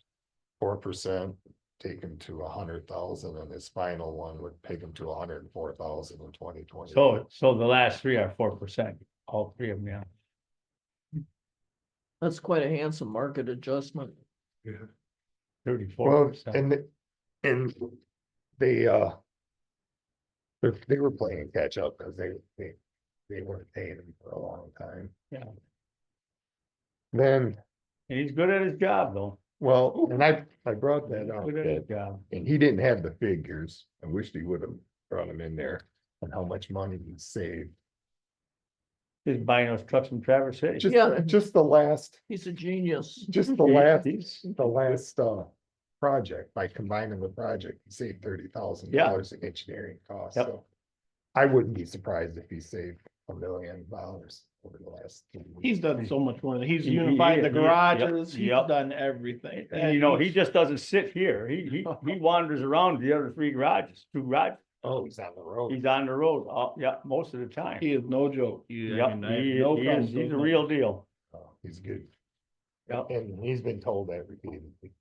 4%, taken to 100,000, and his final one would take him to 104,000 in 2020. So the last three are 4%, all three of them, yeah. That's quite a handsome market adjustment. Yeah. 34%. And they they were playing catch up because they weren't paying him for a long time. Yeah. Then, And he's good at his job, though. well, and I brought that up, Good at his that- job. and he didn't have the figures. I wished he would have brought them in there on how much money he saved. He's buying those trucks from Traverse City. Yeah. Just the last, He's a genius. just the He's- last project, by combining the project, he saved $30,000 in engineering costs. Yep. So I wouldn't be surprised if he saved $1 million over the last 2 years. He's done so much more. He's He- unified the yep, garages. He's yep. done everything. And you know, he just doesn't sit here. He wanders around the other two garages. Oh, he's on the road. He's on the road, yeah, most of the time. He is no joke. I Yep, mean, I have he no is, problem he's a with real deal. He's good. Yep. And he's been told that repeatedly.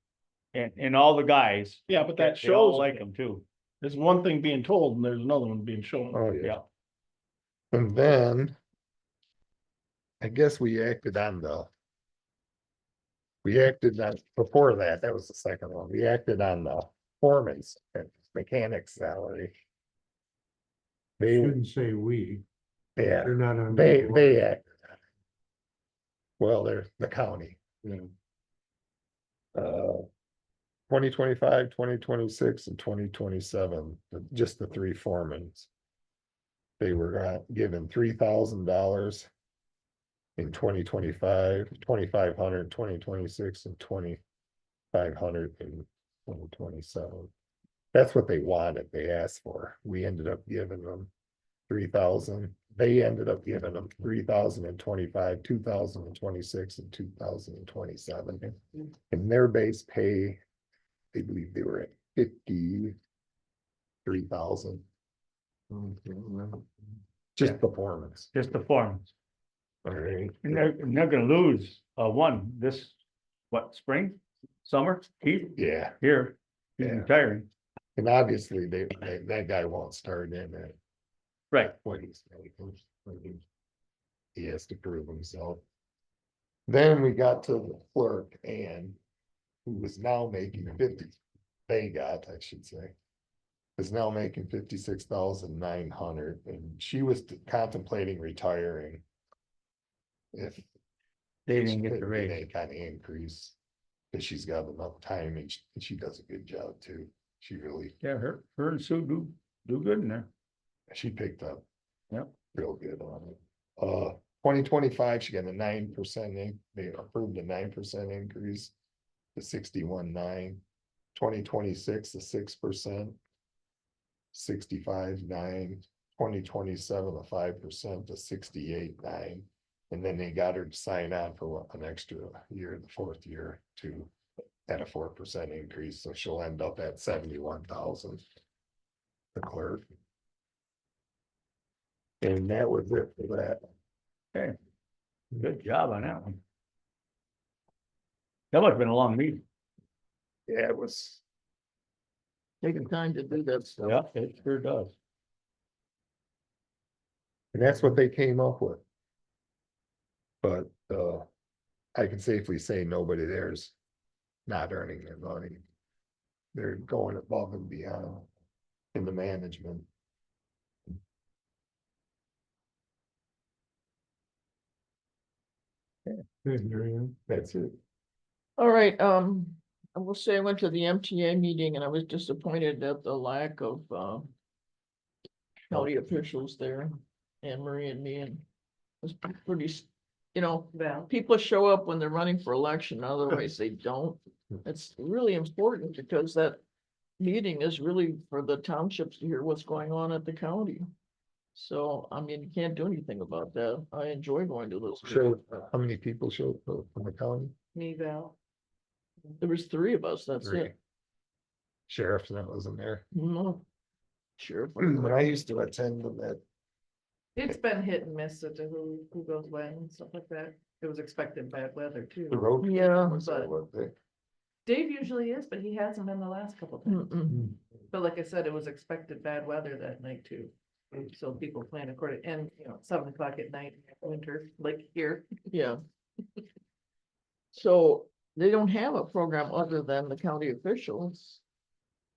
And all the guys. Yeah, but that they all shows, like him too. there's one thing being told and there's another one being shown. Oh, yeah. Yeah. And then I guess we acted on before that was the second one. We acted on the foreman's and mechanics salary. They, Shouldn't say we, yeah, they're not on. they acted on it. Well, they're the county. Yeah. 2025, 2026, and 2027, just the three foremans. They were given $3,000 in 2025, 2,500, 2026, and 2,500 in 2027. That's what they wanted. They asked for. We ended up giving them 3,000. They ended up giving them 3,025, 2,026, and 2,027. And their base pay, I believe they were at 53,000. Just performance. just the forms. All right. And they're gonna lose, one this, what, spring, summer, Keith, Yeah, here, he's Yeah. retiring. and obviously that guy won't start in at Right, what he's making. He has to prove himself. Then we got to the clerk, Ann, who was now making 50, I should say. Is now making 56,900, and she was contemplating retiring. If they didn't get the could raise. Any kind of increase, cause she's got enough time and she does a good job too. She really, Yeah, her and Sue do good in there. she picked up. Yep. Real good on it. 2025, she got a 9%, they approved a 9% increase to 61,900. 2026, a 6%. 65,900. 2027, a 5% to 68,900. And then they got her to sign on for what, an extra year, the fourth year to at a 4% increase, so she'll end up at 71,000. The clerk. And that was it for that. Okay, good job on that one. That must have been a long meeting. Yeah, it was. Taking time to do that stuff. Yeah, it sure does. And that's what they came up with. But I can safely say nobody there's not earning their money. They're going above and beyond in the management. Good, Mary Ann. That's it. All right, I will say I went to the MTA meeting and I was disappointed at the lack of, county officials there, Anne Marie and me, and it was pretty, Val, people show up when they're running for election, otherwise they don't. It's really important because that meeting is really for the townships to hear what's going on at the county. So, I mean, you can't do anything about that. I enjoy going to those. So how many people showed up from the county? me, Val. There was three of us, that's Three. it. Sheriff that wasn't there. No. Sure. When I used to attend them at, It's been hit and miss as to who goes when and stuff like that. It was expected bad weather the too. road. Yeah. Was that what they? Dave usually is, but he hasn't been the last couple times. Mm-mm. But like I said, it was expected bad weather that night too. So people plan according, and 7 o'clock at night, winter, like here. Yeah. So they don't have a program other than the county officials.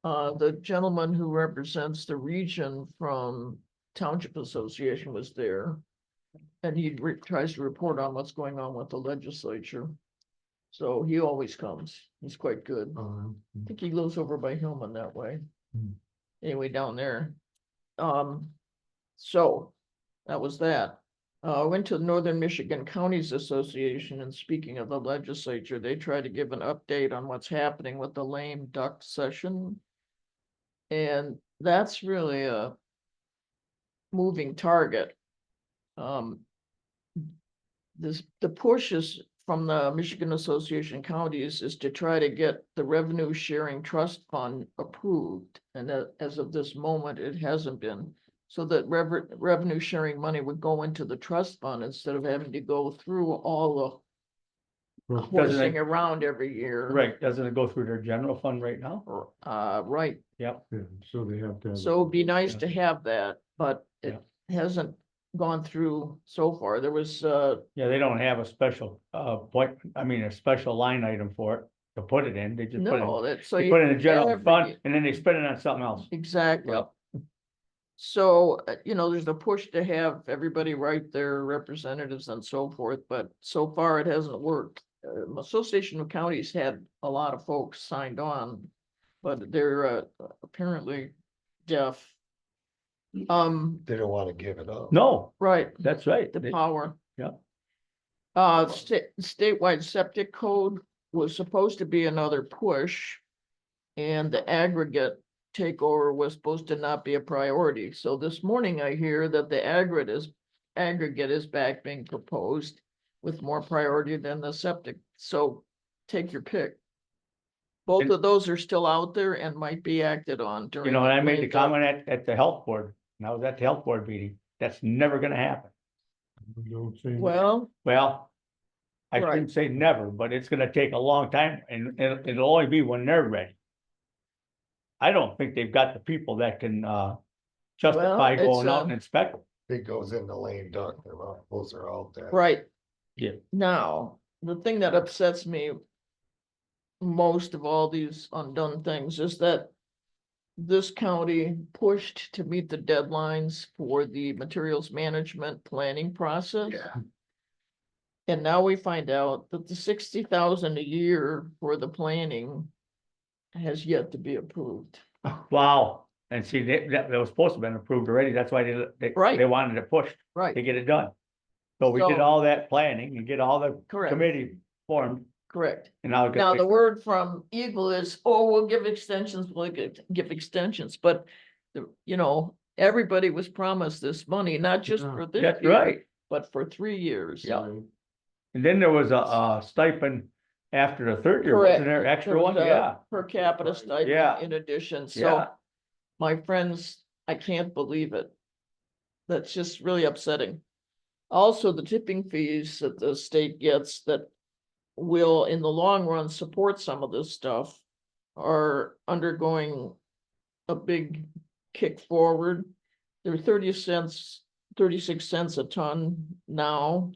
The gentleman who represents the region from Township Association was there. And he tries to report on what's going on with the legislature. So he always comes. He's quite good. I think he lives over by Hillman that way. Hmm. Anyway, down there. So that was that. I went to the Northern Michigan Counties Association, and speaking of the legislature, they try to give an update on what's happening with the lame duck session. And that's really a moving target. The push is from the Michigan Association of Counties is to try to get the revenue sharing trust fund approved. And as of this moment, it hasn't been. So that revenue sharing money would go into the trust fund instead of having to go through all the Doesn't horsing it, around every year. right, doesn't it go through their general fund right now? Right. Yep, Yeah, so they have to have. So it'd be nice to have that, but it hasn't gone through so far. There was, yeah, they don't have a special, a special line item for it to put it in, they just put no, it, that, so they put it in the general every- fund, and then they spend it on something else. Exactly. Yep. So, there's a push to have everybody write their representatives and so forth, but so far it hasn't worked. Association of Counties had a lot of folks signed on, but they're apparently deaf. They don't want to give it up. No, Right, that's right. the They- power. Yep. Statewide septic code was supposed to be another push. And the aggregate takeover was supposed to not be a priority. So this morning I hear that the aggregate is back being proposed with more priority than the septic. So take your pick. Both And- of those are still out there and might be acted on during. And I made the lame duck. comment at the health board, and I was at the health board meeting, that's never gonna happen. Don't seem- Well, Well, I Right. shouldn't say never, but it's gonna take a long time and it'll only be when they're ready. I don't think they've got the people that can, justify it's, going out and inspect. It goes in the lane duct, those are all dead. right. Yeah. Now, the thing that upsets me most of all these undone things is that this county pushed to meet the deadlines for the materials management planning process. Yeah. And now we find out that the 60,000 a year for the planning has yet to be approved. Wow, and see, that was supposed to have been approved already, that's why they Right. wanted it pushed to Right, get it done. So we did So- all that planning and get all the correct, committee formed, correct. and now. Now, the word from Eagle is, oh, we'll give extensions, give extensions, but you know, everybody was promised this money, not just for this That's year, right, but for 3 years. yeah. And then there was a stipend after the third year, Correct. wasn't there, extra There one, was a yeah, Per capita Yeah. stipend in addition, so yeah. my friends, I can't believe it. That's just really upsetting. Also, the tipping fees that the state gets that will, in the long run, support some of this stuff are undergoing a big kick forward. They're 36 cents a ton now.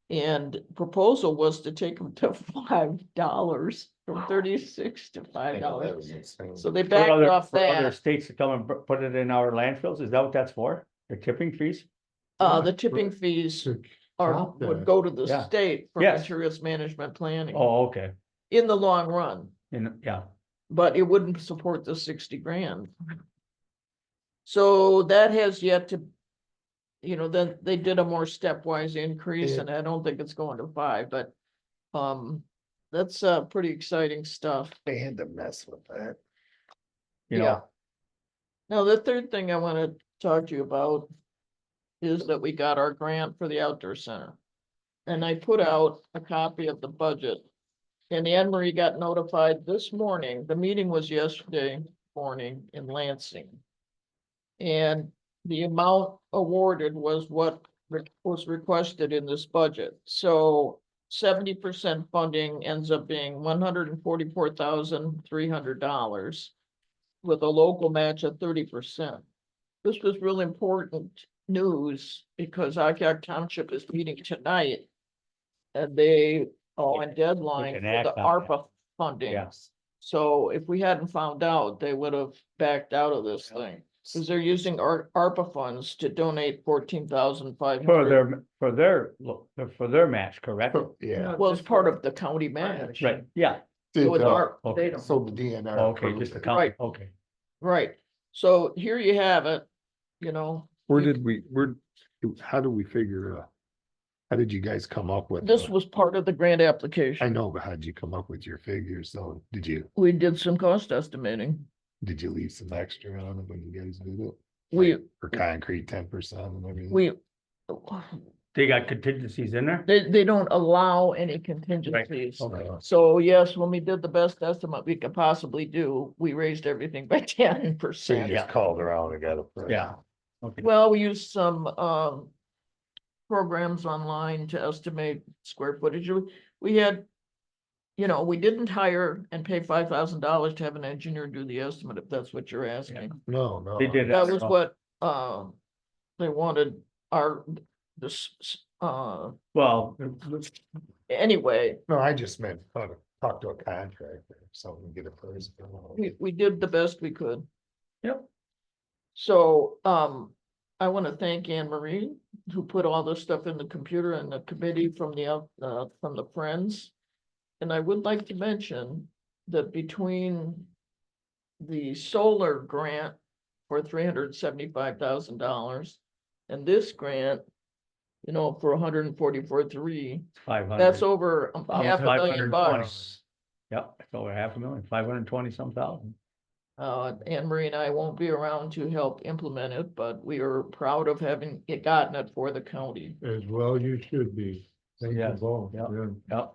And proposal was to take them to $5, from 36 to $5. So they For backed other, off for other that. states to come and put it in our landfills, is that what that's for? The tipping fees? The tipping fees To are, stop would that. go to the Yeah. state for Yes. materials management planning Oh, okay, in the long run, yeah, but it wouldn't support the 60 grand. So that has yet to, you know, then they did a more stepwise increase, Yeah. and I don't think it's going to 5, but that's pretty exciting stuff. They had to mess with that. you know, Yeah. Now, the third thing I want to talk to you about is that we got our grant for the outdoor center. And I put out a copy of the budget. And Anne Marie got notified this morning. The meeting was yesterday morning in Lansing. And the amount awarded was what was requested in this budget. So 70% funding ends up being $144,300 with a local match of 30%. This was really important news because Agag Township is meeting tonight. And they are on deadline can for act the on that. ARPA funding. Yes. So if we hadn't found out, they would have backed out of this thing. Cause they're using our ARPA funds to donate 14,500. for their match, correct? Yeah. Well, it's part of the county match. Right, yeah, So it's our, okay, They don't. So the DNR. okay, approved just the it. count, Right. okay. right. So here you have it, you know. Where You- did we, how do we figure, how did you guys come up with? This was part of the grant I application. know, but how did you come up with your figures? So did you We did some cost estimating. leave some extra on it when you guys did it? We, For concrete 10% and everything? we, They got contingencies in there? they don't allow any contingencies. Okay. So yes, when we did the best estimate we could possibly do, we raised everything by 10%. So you just called around and got a. price. Yeah. Okay, Well, we used some programs online to estimate square footage. We had, you know, we didn't hire and pay $5,000 to have an engineer do the estimate, if that's what you're asking. No. they did. That was what they wanted this Well, anyway, No, I just meant talk to a contractor, or something, and get a price. we did the best we could. Yep. So I want to thank Anne Marie, who put all this stuff in the computer, and the committee from the Friends. And I would like to mention that between the solar grant for $375,000 and this grant, you know, for 144,300, 500. that's over About half $1 million 520. bucks. Yep, it's over 500,000, 520 some thousand. Anne Marie and I won't be around to help implement it, but we are proud of having gotten it for the county. As well you should be. Thank you Yes, both. yeah. Yeah. Yep,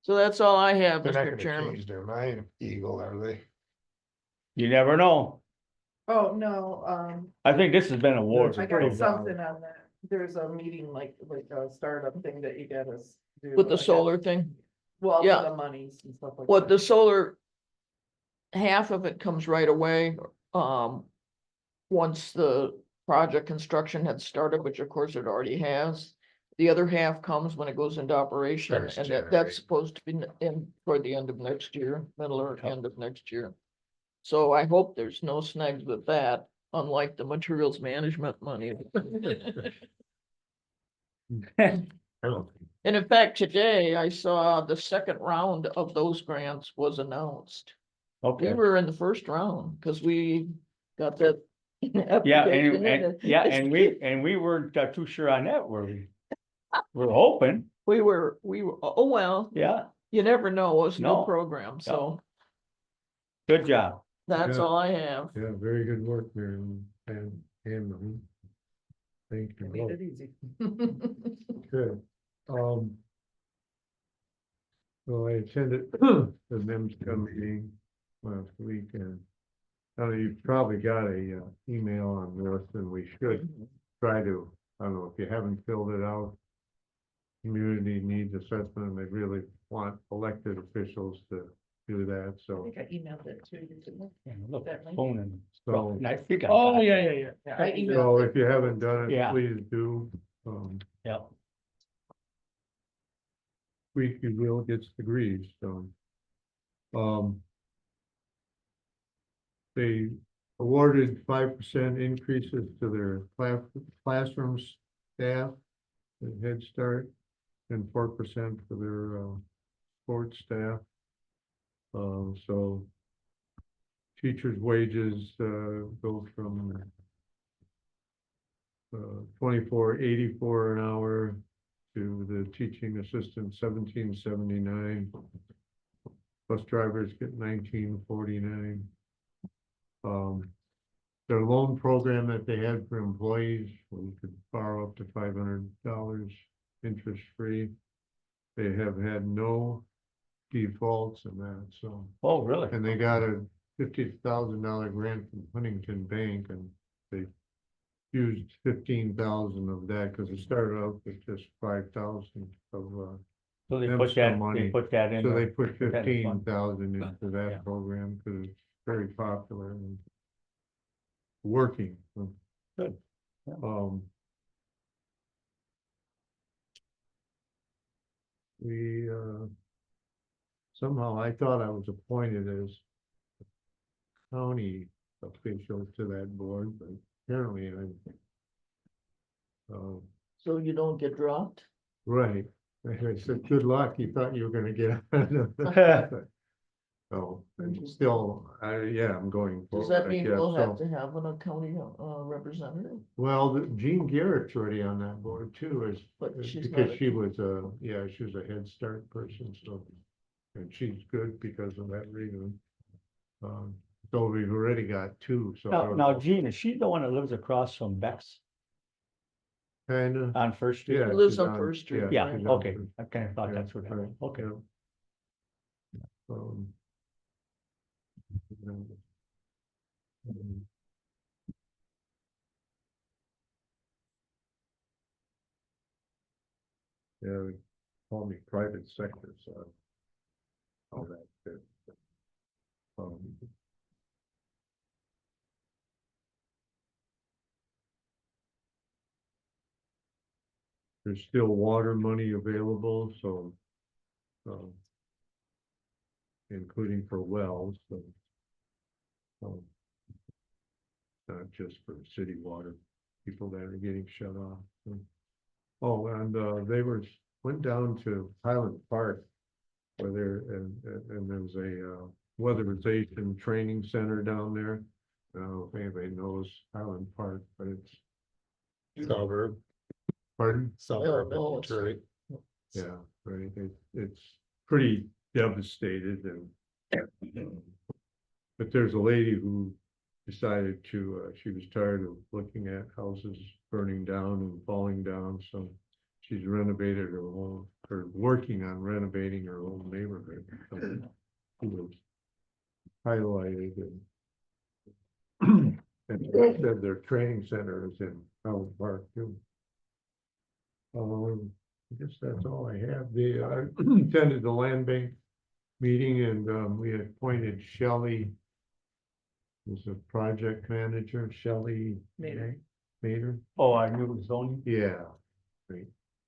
So that's all I have, They're not Mr. gonna Chairman. change their mind, Eagle, are they? you never know. Oh, no, I think this has been awarded. I got something on that. There's a meeting like a startup thing that you gotta do. With the I guess. solar thing, Well, Yeah. for the monies and stuff like that. what the solar. Half of it comes right away, once the project construction had started, which of course it already has. The other half comes when it goes into operation, Starts and that's generating. supposed to be in toward the end of next year, middle or Yep. end of next year. So I hope there's no snags with that, unlike the materials management money. I don't think And in fact, today I saw the second round of those grants was announced. We Okay, were in the first round, because we got that. yeah, application in and we weren't too sure on that, were we? We're hoping, We were, oh, well, yeah, you never know, it was no No. program, so good job. that's Yeah. all I have. Yeah, very good work, Mary and thank I you made both. it easy. Good. So I attended the NIMSCA meeting last week, and you've probably got a email on this, and we should try to, I don't know if you haven't filled it out. Community needs assessment, and they really want elected officials to do that, I so. think I emailed it to you, didn't Yeah, look, That link? phone and, So, and I think I Oh, got it. yeah. I? I so emailed it. if you haven't done it, Yeah. please do. Yeah, Squeaky wheel gets the grease, so. They awarded 5% increases to their classroom staff, at Head Start, and 4% for their sports staff. So teachers' wages go from 24.84 an hour to the teaching assistant 17.79. Bus drivers get 19.49. Their loan program that they had for employees, where you could borrow up to $500 interest free. They have had no defaults in that, so. oh, really? And they got a $50,000 grant from Huntington Bank, and they used 15,000 of that, because it started out with just 5,000 of, So they them put some that, money. they put that in. so they the- put that in the fund. 15,000 into Yeah. that program, because it's very popular and working. Good. Yeah. We, somehow I thought I was appointed as county official to that board, but apparently I'm. So you don't get dropped? Right, I said, good luck, you thought you were gonna get out of it. So, and still, yeah, I'm going. Does forward, that I mean guess. we'll have So, to have a county representative? well, Jean Garrett's already on that board too, But she's because not a- she was she was a Head Start person, so. And she's good because of that reason. So we've already got two, so. I Now, don't now know. Jean, is she the one that lives across from Beck's Kinda, on First Street? yeah. She lives she's on First Street, Yeah, she's on okay, First, I kind of thought yeah, that's what happened, right, okay. yeah. Um, um, Yeah, they call me private sector, so. All that, fit. Um, There's still water money available, so. Including for wells, so. Not just for city water, people that are getting shut off. So. Oh, and went down to Highland Park. Where there, and there's a weatherization training center down there. I don't know if anybody knows Highland Park, but it's. suburb, Pardon? suburb Oh, of Detroit. Yeah, right, it's pretty devastated but there's a lady who decided to, she was tired of looking at houses burning down and falling down, so she's renovated her home, or working on renovating her own neighborhood. So she was highlighted and And they said their training center is in Howard Park too. I guess that's all I have. I attended the land bank meeting and, we appointed Shelley as a project manager, Shelley Mater. Mater, Oh, I knew it was zoning. yeah, right,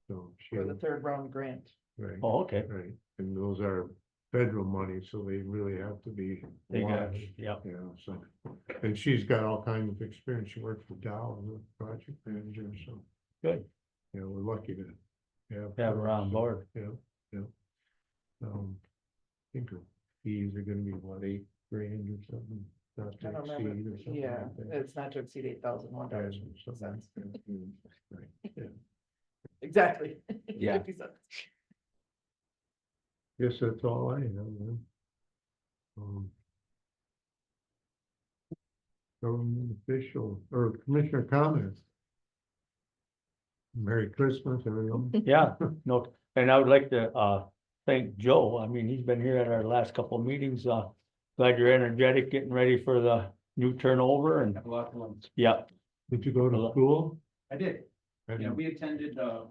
so she, For the third round grant. right, Oh, okay. right, and those are federal money, so they really have to be They got, watched. yeah, Yeah, so, and she's got all kinds of experience. She worked for Dow as a project manager, so. Good. Yeah, we're lucky to Have her on board. Yeah, yeah. I think her fees are gonna be what, $8,000 or something, not I to don't remember. exceed or something. Yeah, like that. it's not to exceed $8,001. Yeah, something, right, yeah. Exactly. Yeah. 50 cents. Guess that's all I have, then. Government official or commissioner comments. Merry Christmas, everyone. yeah, no, and I would like to, thank Joe. I mean, he's been here at our last couple of meetings. Glad you're energetic, getting ready for the new turnover and, A lot of ones. yeah, Did you go to school? I did, I yeah, didn't- we attended, I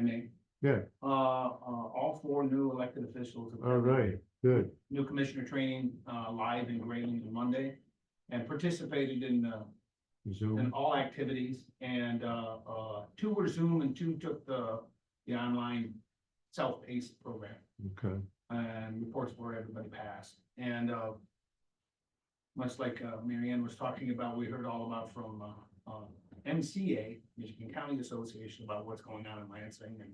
mean, Yeah, all 4 new elected officials. all right, good. New commissioner training, live in Grayling on Monday, and participated in Zoom, all activities, and, 2 were Zoom and 2 took the online self-paced program. okay, And reports where everybody passed. And much like Mary Ann was talking about, we heard all about from MCA, Michigan County Association, about what's going on in Lansing. And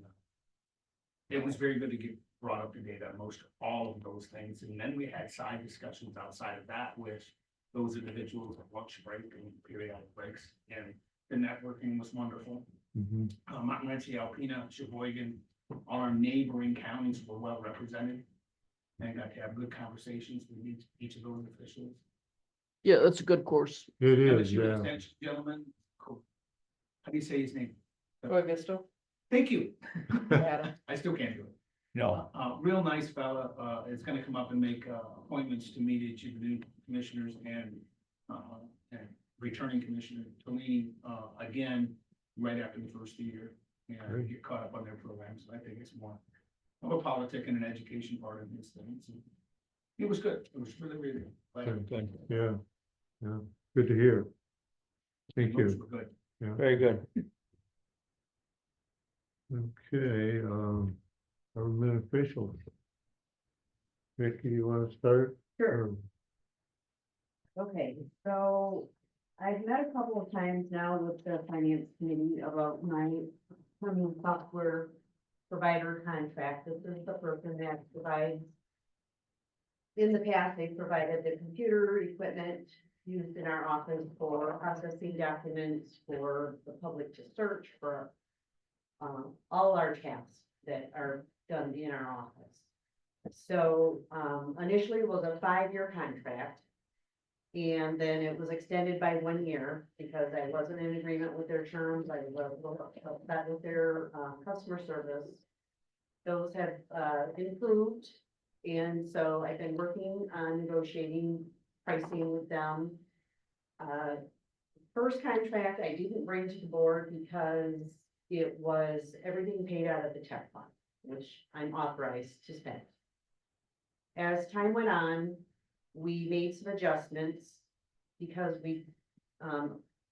it was very good to get brought up to date on most all of those things. And then we had side discussions outside of that with those individuals at lunch break and periodic breaks. And the networking was wonderful. mhm, Montmorency, Alpena, Sheboygan, all our neighboring counties were well represented. And got to have good conversations with each of those officials. Yeah, that's a good course. it And is, the yeah. extension gentleman, how do you say his name? Roy Visto, Thank you. Adam. I still can't do it. no, Real nice fella, is gonna come up and make, appointments to meet each of the new commissioners and returning commissioner Tolini, again, right after the first year. And Great. get caught up on their programs. I think it's more of a politic and an education part of these things. And it was good. It was really, really good. Good. good, Yeah, yeah, good to hear. Thank Those you. were good. very good. Okay, government officials. Vicky, you wanna start? Sure. Or- Okay, so I've met a couple of times now with the finance committee about my premium software provider contract. This is the person that provides. In the past, they provided the computer equipment used in our office for processing documents for the public to search for. All our tasks that are done in our office. So, initially it was a 5-year contract. And then it was extended by 1 year because I wasn't in agreement with their terms. I was upset with their, customer service. Those have, improved. And so I've been working on negotiating pricing with them. First contract I didn't bring to the board because it was everything paid out of the tech fund, which I'm authorized to spend. As time went on, we made some adjustments because we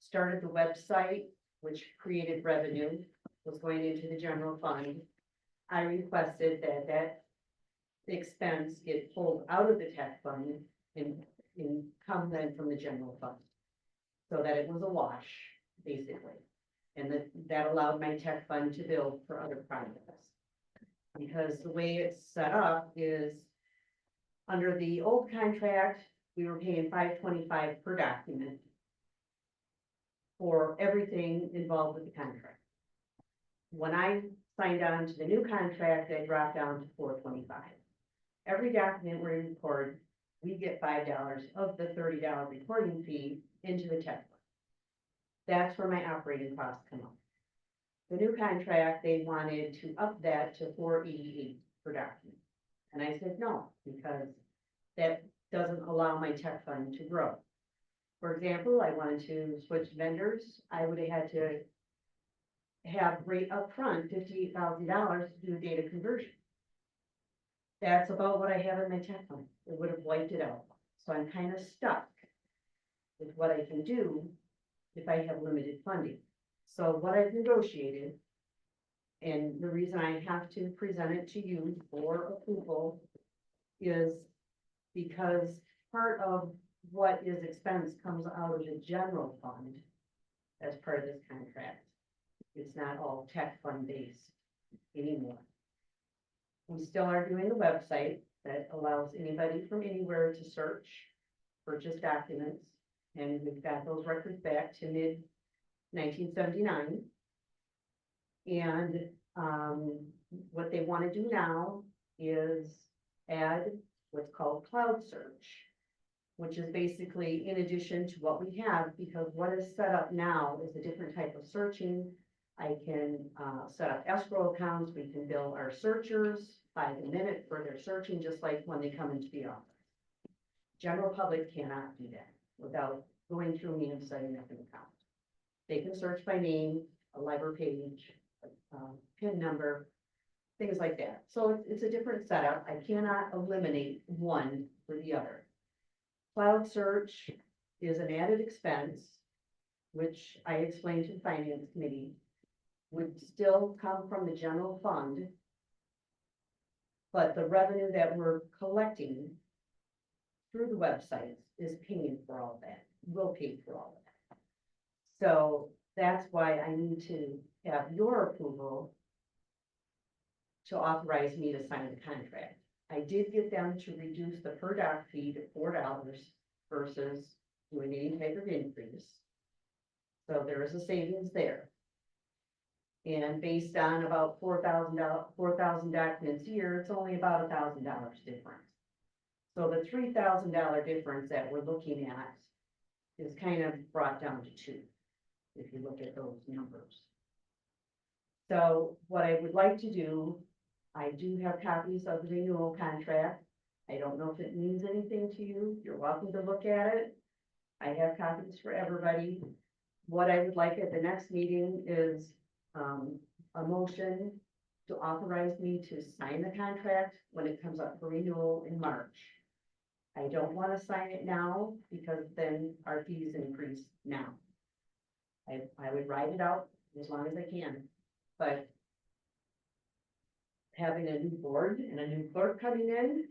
started the website, which created revenue, was going into the general fund. I requested that expense get pulled out of the tech fund and come then from the general fund. So that it was a wash, basically. And that allowed my tech fund to build for other projects. Because the way it's set up is, under the old contract, we were paying $5.25 per document for everything involved with the contract. When I signed on to the new contract, I dropped down to $4.25. Every document we record, we get $5 of the $30 recording fee into the tech fund. That's where my operating costs come up. The new contract, they wanted to up that to $4.88 per document. And I said, no, because that doesn't allow my tech fund to grow. For example, I wanted to switch vendors, I would have had to have right up front $58,000 to do a data conversion. That's about what I have in my tech fund. It would have wiped it out. So I'm kind of stuck with what I can do if I have limited funding. So what I've negotiated, and the reason I have to present it to you for approval is because part of what is expense comes out of the general fund as part of this contract. It's not all tech fund based anymore. We still are doing the website that allows anybody from anywhere to search, purchase documents, and we've got those records back to mid-1979. And what they want to do now is add what's called cloud search, which is basically in addition to what we have, because what is set up now is a different type of searching. I can set up escrow accounts. We can bill our searchers by the minute for their searching, just like when they come into the office. General public cannot do that without going through me and setting up an account. They can search by name, a library page, PIN number, things like that. So it's a different setup. I cannot eliminate one for the other. Cloud search is an added expense, which I explained to the finance committee, would still come from the general fund. But the revenue that we're collecting through the websites is paying for all that, will pay for all of that. So that's why I need to have your approval to authorize me to sign the contract. I did get them to reduce the per doc fee to $4 versus doing any type of increase. So there is a savings there. And based on about 4,000 documents a year, it's only about $1,000 difference. So the $3,000 difference that we're looking at is kind of brought down to 2, if you look at those numbers. So what I would like to do, I do have copies of the renewal contract. I don't know if it means anything to you. You're welcome to look at it. I have copies for everybody. What I would like at the next meeting is a motion to authorize me to sign the contract when it comes up for renewal in March. I don't want to sign it now because then our fees increase now. I would ride it out as long as I can, but having a new board and a new clerk coming in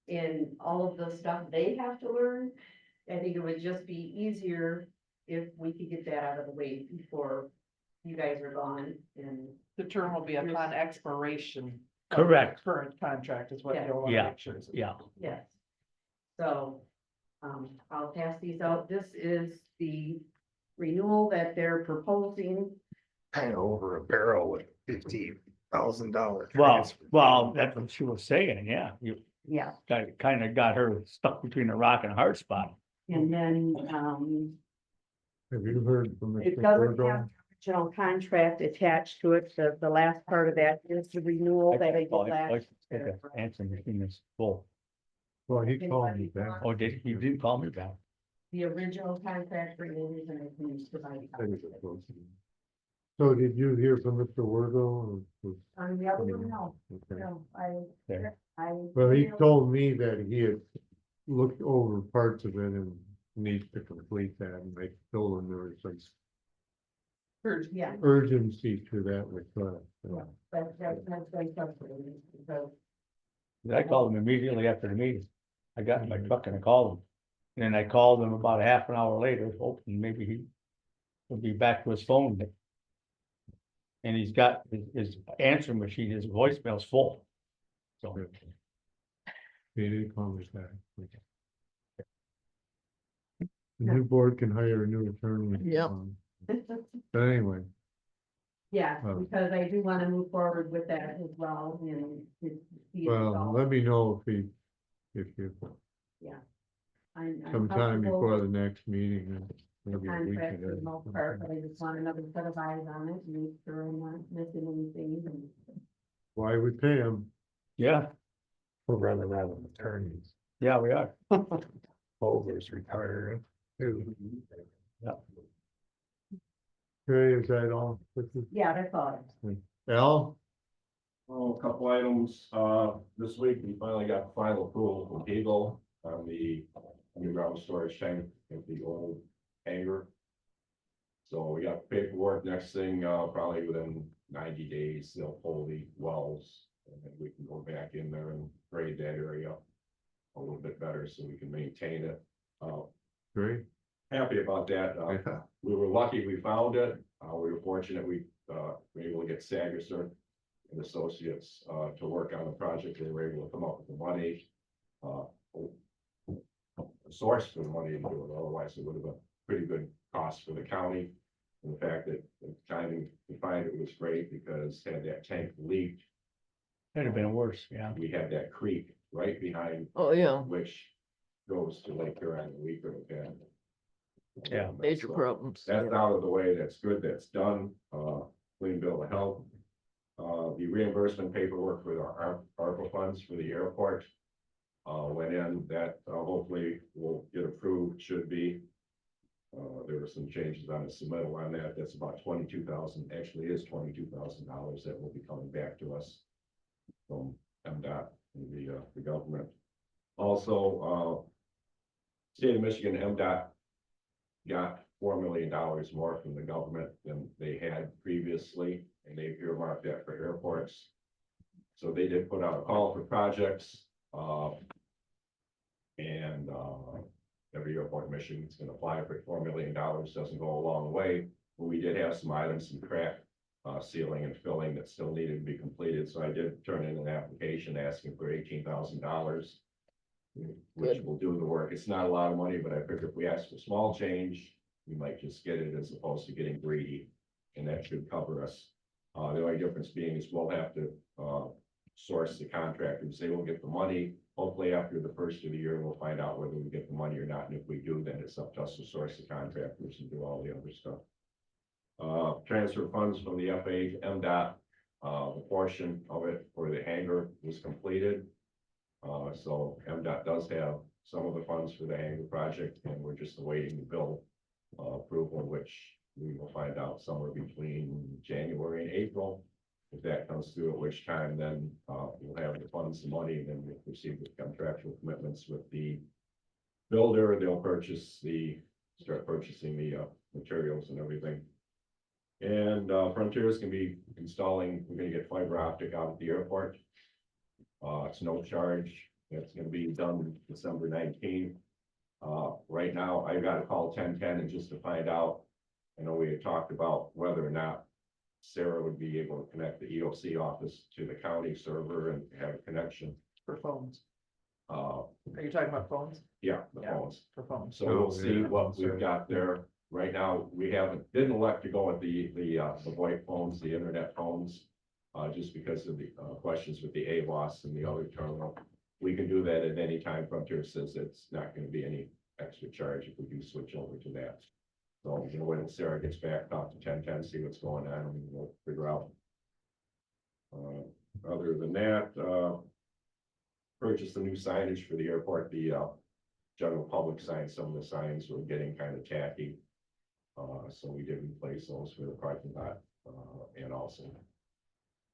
and all of the stuff they have to learn, I think it would just be easier if we could get that out of the way before you guys are gone. And The term will be upon expiration. of the Correct. Current contract is what Yeah. you'll want to Yeah. make sure. is- Yeah, yes. So, I'll pass these out. This is the renewal that they're proposing. Kind of over a barrel with $50,000. well, that's what she was saying, yeah, you Yeah. kind of got her stuck between a rock and a hard spot. And then, Have you heard from it Mr. doesn't Virgo? have the original contract attached to it. The last part of that is the renewal that I did last. Answer machine is full. Well, he called me back. Oh, he didn't call me back. The original contract renewals and I can provide. So did you hear from Mr. Virgo? On the other one, no, Okay. no, There. Well, he told me that he had looked over parts of it and needs to complete that, and I told him there was some Yeah, urgency to that request. yeah, that's very frustrating because I called him immediately after the meeting. I got in my truck and I called him. And then I called him about a half an hour later, hoping maybe he would be back to his phone. And he's got his answering machine, his voicemail's full. So, He didn't call me back. The new board can hire a new attorney. Yep. But anyway, yeah, Oh. because I do want to move forward with that as well and. well, let me know if you, I'm sometime comfortable before with the next meeting. and the maybe a week contract for the ahead. most part, but I just want another set of eyes on it and make sure I'm not missing anything and. Why we pay them? yeah, We're running out of attorneys. yeah, we are. Over's retiring. Okay, is that all? Yeah, that's all. Al? Oh, a couple items, this week, we finally got final approval from Eagle on the underground storage tank at the old hangar. So we got paperwork, next thing, probably within 90 days, they'll pull the wells, and then we can go back in there and grade that area a little bit better so we can maintain it. Great. Happy about that, Yeah. we were lucky we found it, we were fortunate we, were able to get Sagerson and Associates, to work on the project, they were able to come up with the money. Source for the money to do it, otherwise it would have been pretty good cost for the county. And the fact that the timing to find it was great, because had that tank leaked, It'd have been worse, yeah. we had that creek right behind, Oh, yeah, which goes to Lake Huron, and we could have had. Yeah. major So, problems. that's out of the way, that's good, that's done, clean bill of health. The reimbursement paperwork for our ARPA funds for the airport. Went in, that hopefully will get approved, should be. There were some changes on the submittal on that, that's about $22,000, actually is $22,000 that will be coming back to us from MDOT and the government. Also, state of Michigan, MDOT got $4 million more from the government than they had previously, and they've earmarked that for airports. So they did put out a call for projects, and every airport in Michigan is gonna apply for $4 million, doesn't go a long way. But we did have some items, some crack, sealing and filling that still needed to be completed, so I did turn in an application asking for $18,000. Which will do the work. It's not a lot of money, but I figured if we ask for small change, we might just get it as opposed to getting greedy, and that should cover us. The only difference being is we'll have to, source the contractors. They will get the money. Hopefully after the first of the year, we'll find out whether we get the money or not. And if we do, then it's up to us to source the contractors and do all the other stuff. Transfer funds from the FAA to MDOT, the portion of it for the hangar was completed. So MDOT does have some of the funds for the hangar project, and we're just awaiting the bill approval, which we will find out somewhere between January and April. If that comes through, at which time then we'll have the funds, the money, and then we'll proceed with contractual commitments with the builder. They'll start purchasing the materials and everything. And Frontiers can be installing, we're gonna get fiber optic out at the airport. It's no charge. It's gonna be done December 19th. Right now, I got to call 1010 and just to find out. I know we had talked about whether or not Sarah would be able to connect the EOC office to the county server and have a connection. For phones. Uh, Are you talking about phones? yeah, the Yeah. phones. For phones. So we'll Oh, see yeah, what we've sorry. got there. Right now, we didn't elect to go with the VoIP phones, the internet phones. Just because of the questions with the AWAS and the other terminal. We can do that at any time. Frontier says it's not gonna be any extra charge if we do switch over to that. So, when Sarah gets back, talk to 1010, see what's going on, and we'll figure out. Other than that, purchased the new signage for the airport, the general public signs, some of the signs were getting kind of tacky. So we did replace those for the parking lot, and also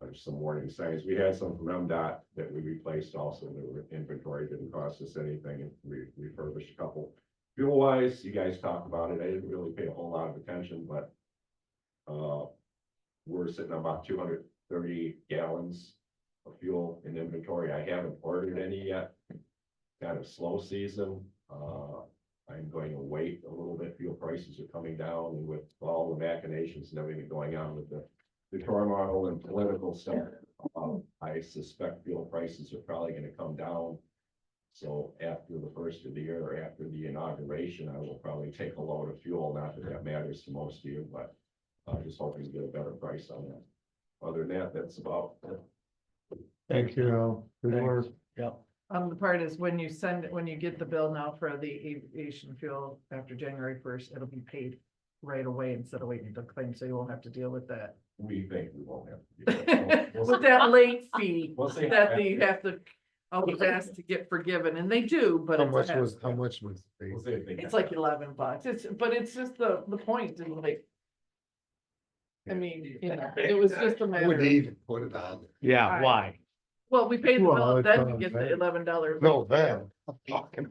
there's some warning signs. We had some from MDOT that we replaced also. They were inventory, didn't cost us anything, and we refurbished a couple. Fuel wise, you guys talked about it. I didn't really pay a whole lot of attention, but we're sitting on about 230 gallons of fuel in inventory. I haven't ordered any yet. Kind of slow season. I'm going to wait a little bit. Fuel prices are coming down, and with all the machinations and everything going on with the turmoil and political stuff, I suspect fuel prices are probably going to come down. So after the first of the year or after the inauguration, I will probably take a load of fuel. Not that that matters to most of you, but I'm just hoping to get a better price on that. Other than that, that's about it. Thank you, Al. Good Thanks. work. Yep. The part is when you get the bill now for the aviation fuel after January 1st, it'll be paid right away instead of waiting to claim, so you won't have to deal with that. We think we won't have to do that. We'll With that late fee We'll see. that you have to always ask to get forgiven, and they do, but How it's a much hassle. how much was? they- It's like $11. But it's just the point is like. I mean, you know, it was just a Would matter, they even put it on? Yeah, why? well, we paid the Well, bill, it's then we on get the that. $11. No, then, I'm talking.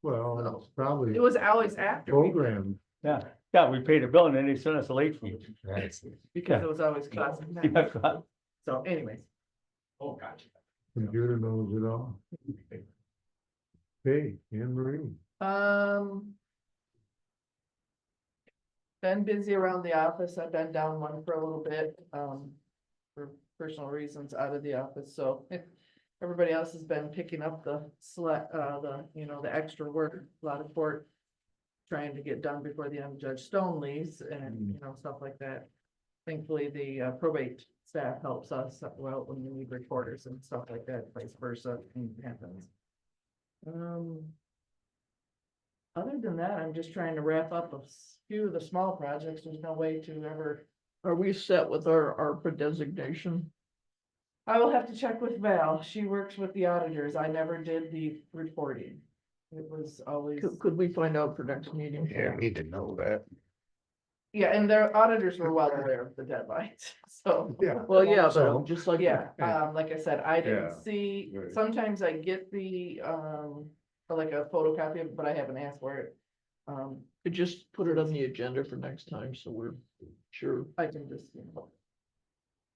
Well, it's probably It was always after, we- programmed. Yeah, yeah, we paid a bill and then they sent us a late fee. That's- because it was always costing that. Yeah, So anyways, Oh, gotcha. Computer knows it all. Hey, Anne Marie. um. Been busy around the office. I've been down one for a little bit, for personal reasons out of the office, so. Everybody else has been picking up the the extra work, a lot of court. Trying to get done before the end of Judge Stone leaves and, stuff like that. Thankfully, the probate staff helps us well when we need recorders and stuff like that, vice versa, and it happens. Other than that, I'm just trying to wrap up a few of the small projects. There's no way to ever. Are we set with our ARPA designation? I will have to check with Val. She works with the auditors. I never did the reporting. It was always, Could we find out for next meeting? Yeah, need to know that. yeah, and their auditors were well aware of the deadlines, so. Yeah. Well, yeah, So- but just like. Yeah, like I said, I Yeah, didn't see, right. sometimes I get the, like a photocopy, of it, but I haven't asked for it. Could just put it on the agenda for next time, so we're sure. I can just.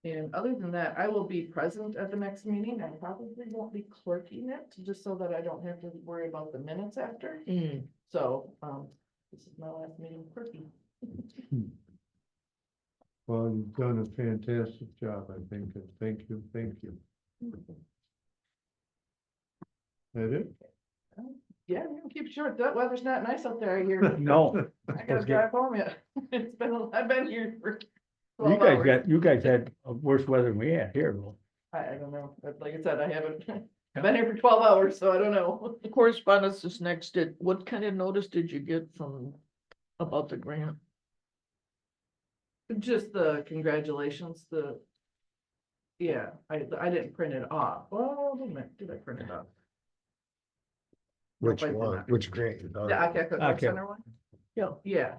And other than that, I will be present at the next meeting. I probably won't be clerking it, just so that I don't have to worry about the minutes after. So, this is my last meeting clerking. Well, you've done a fantastic job, I think, and thank you. That it? Yeah, we can keep it short. That weather's not nice up there, I hear. no, I gotta drive home yet. I've been here for you 12 guys hours. you guys had worse weather than we had here, though. I don't know, but like I said, I haven't, I've been here for 12 hours, so I don't know. The correspondence is next. What kind of notice did you get from, about the grant? Just the congratulations, yeah, I didn't print it off. Well, wait a minute, did I print it off? Which Nope, I did one, not. which grant? you're The talking about? Akaka Rec Okay. Center one? Yeah. Yeah.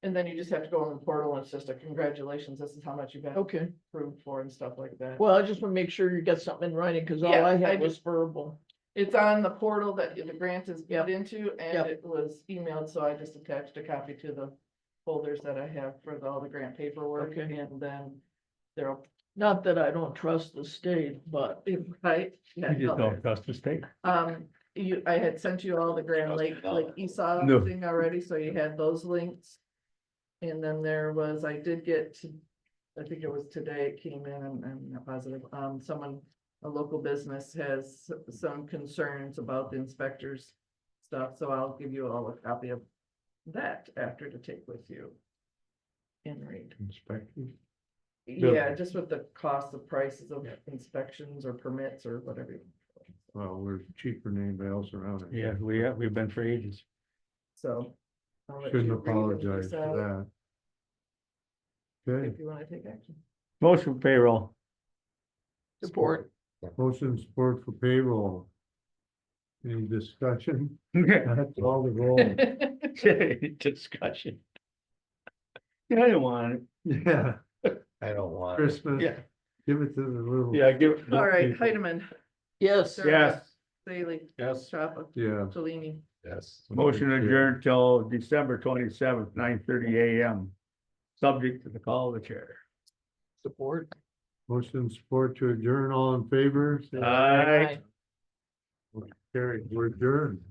And then you just have to go on the portal and it's just a congratulations, this is how much you've been Okay, approved for and stuff like that. well, I just want to make sure you got something in writing, because all Yeah, I I had do. was verbal. It's on the portal that the grant is Yep. put into, and Yep. it was emailed, so I just attached a copy to the folders that I have for all the grant paperwork, Okay. and then there'll, Not that I don't trust the state, but right? Yeah, You just no, don't trust the state. I had sent you all the Grand Lake, like Esau No. thing already, so you had those links. And then there was, I did get to, I think it was today it came in, I'm not positive, someone, a local business has some concerns about the inspectors stuff, so I'll give you all a copy of that after to take with you. And read. Inspectors. Yeah, just with the cost of prices of inspections or permits or whatever. Well, we're cheaper than anybody else around it. Yeah, we've been for ages. So. I'll let Shouldn't you read and apologize decide for that. Okay, If you wanna take action. Motion for payroll. support. motion support for payroll. Any discussion? Yeah, That's all the roll. discussion. Yeah, I don't want it. Yeah, I don't want. it. Christmas. Yeah. Give it to the little. Yeah, give. All right, people. Heidemann, Yes, Yes. Saley, Yes. Chapa, Yeah. Cellini. Yes. Motion adjourned till December 27th, 9:30 AM. Subject to the call of the chair. support. Motion support to adjourn, all in favor? Say Aye. Carried, we're adjourned.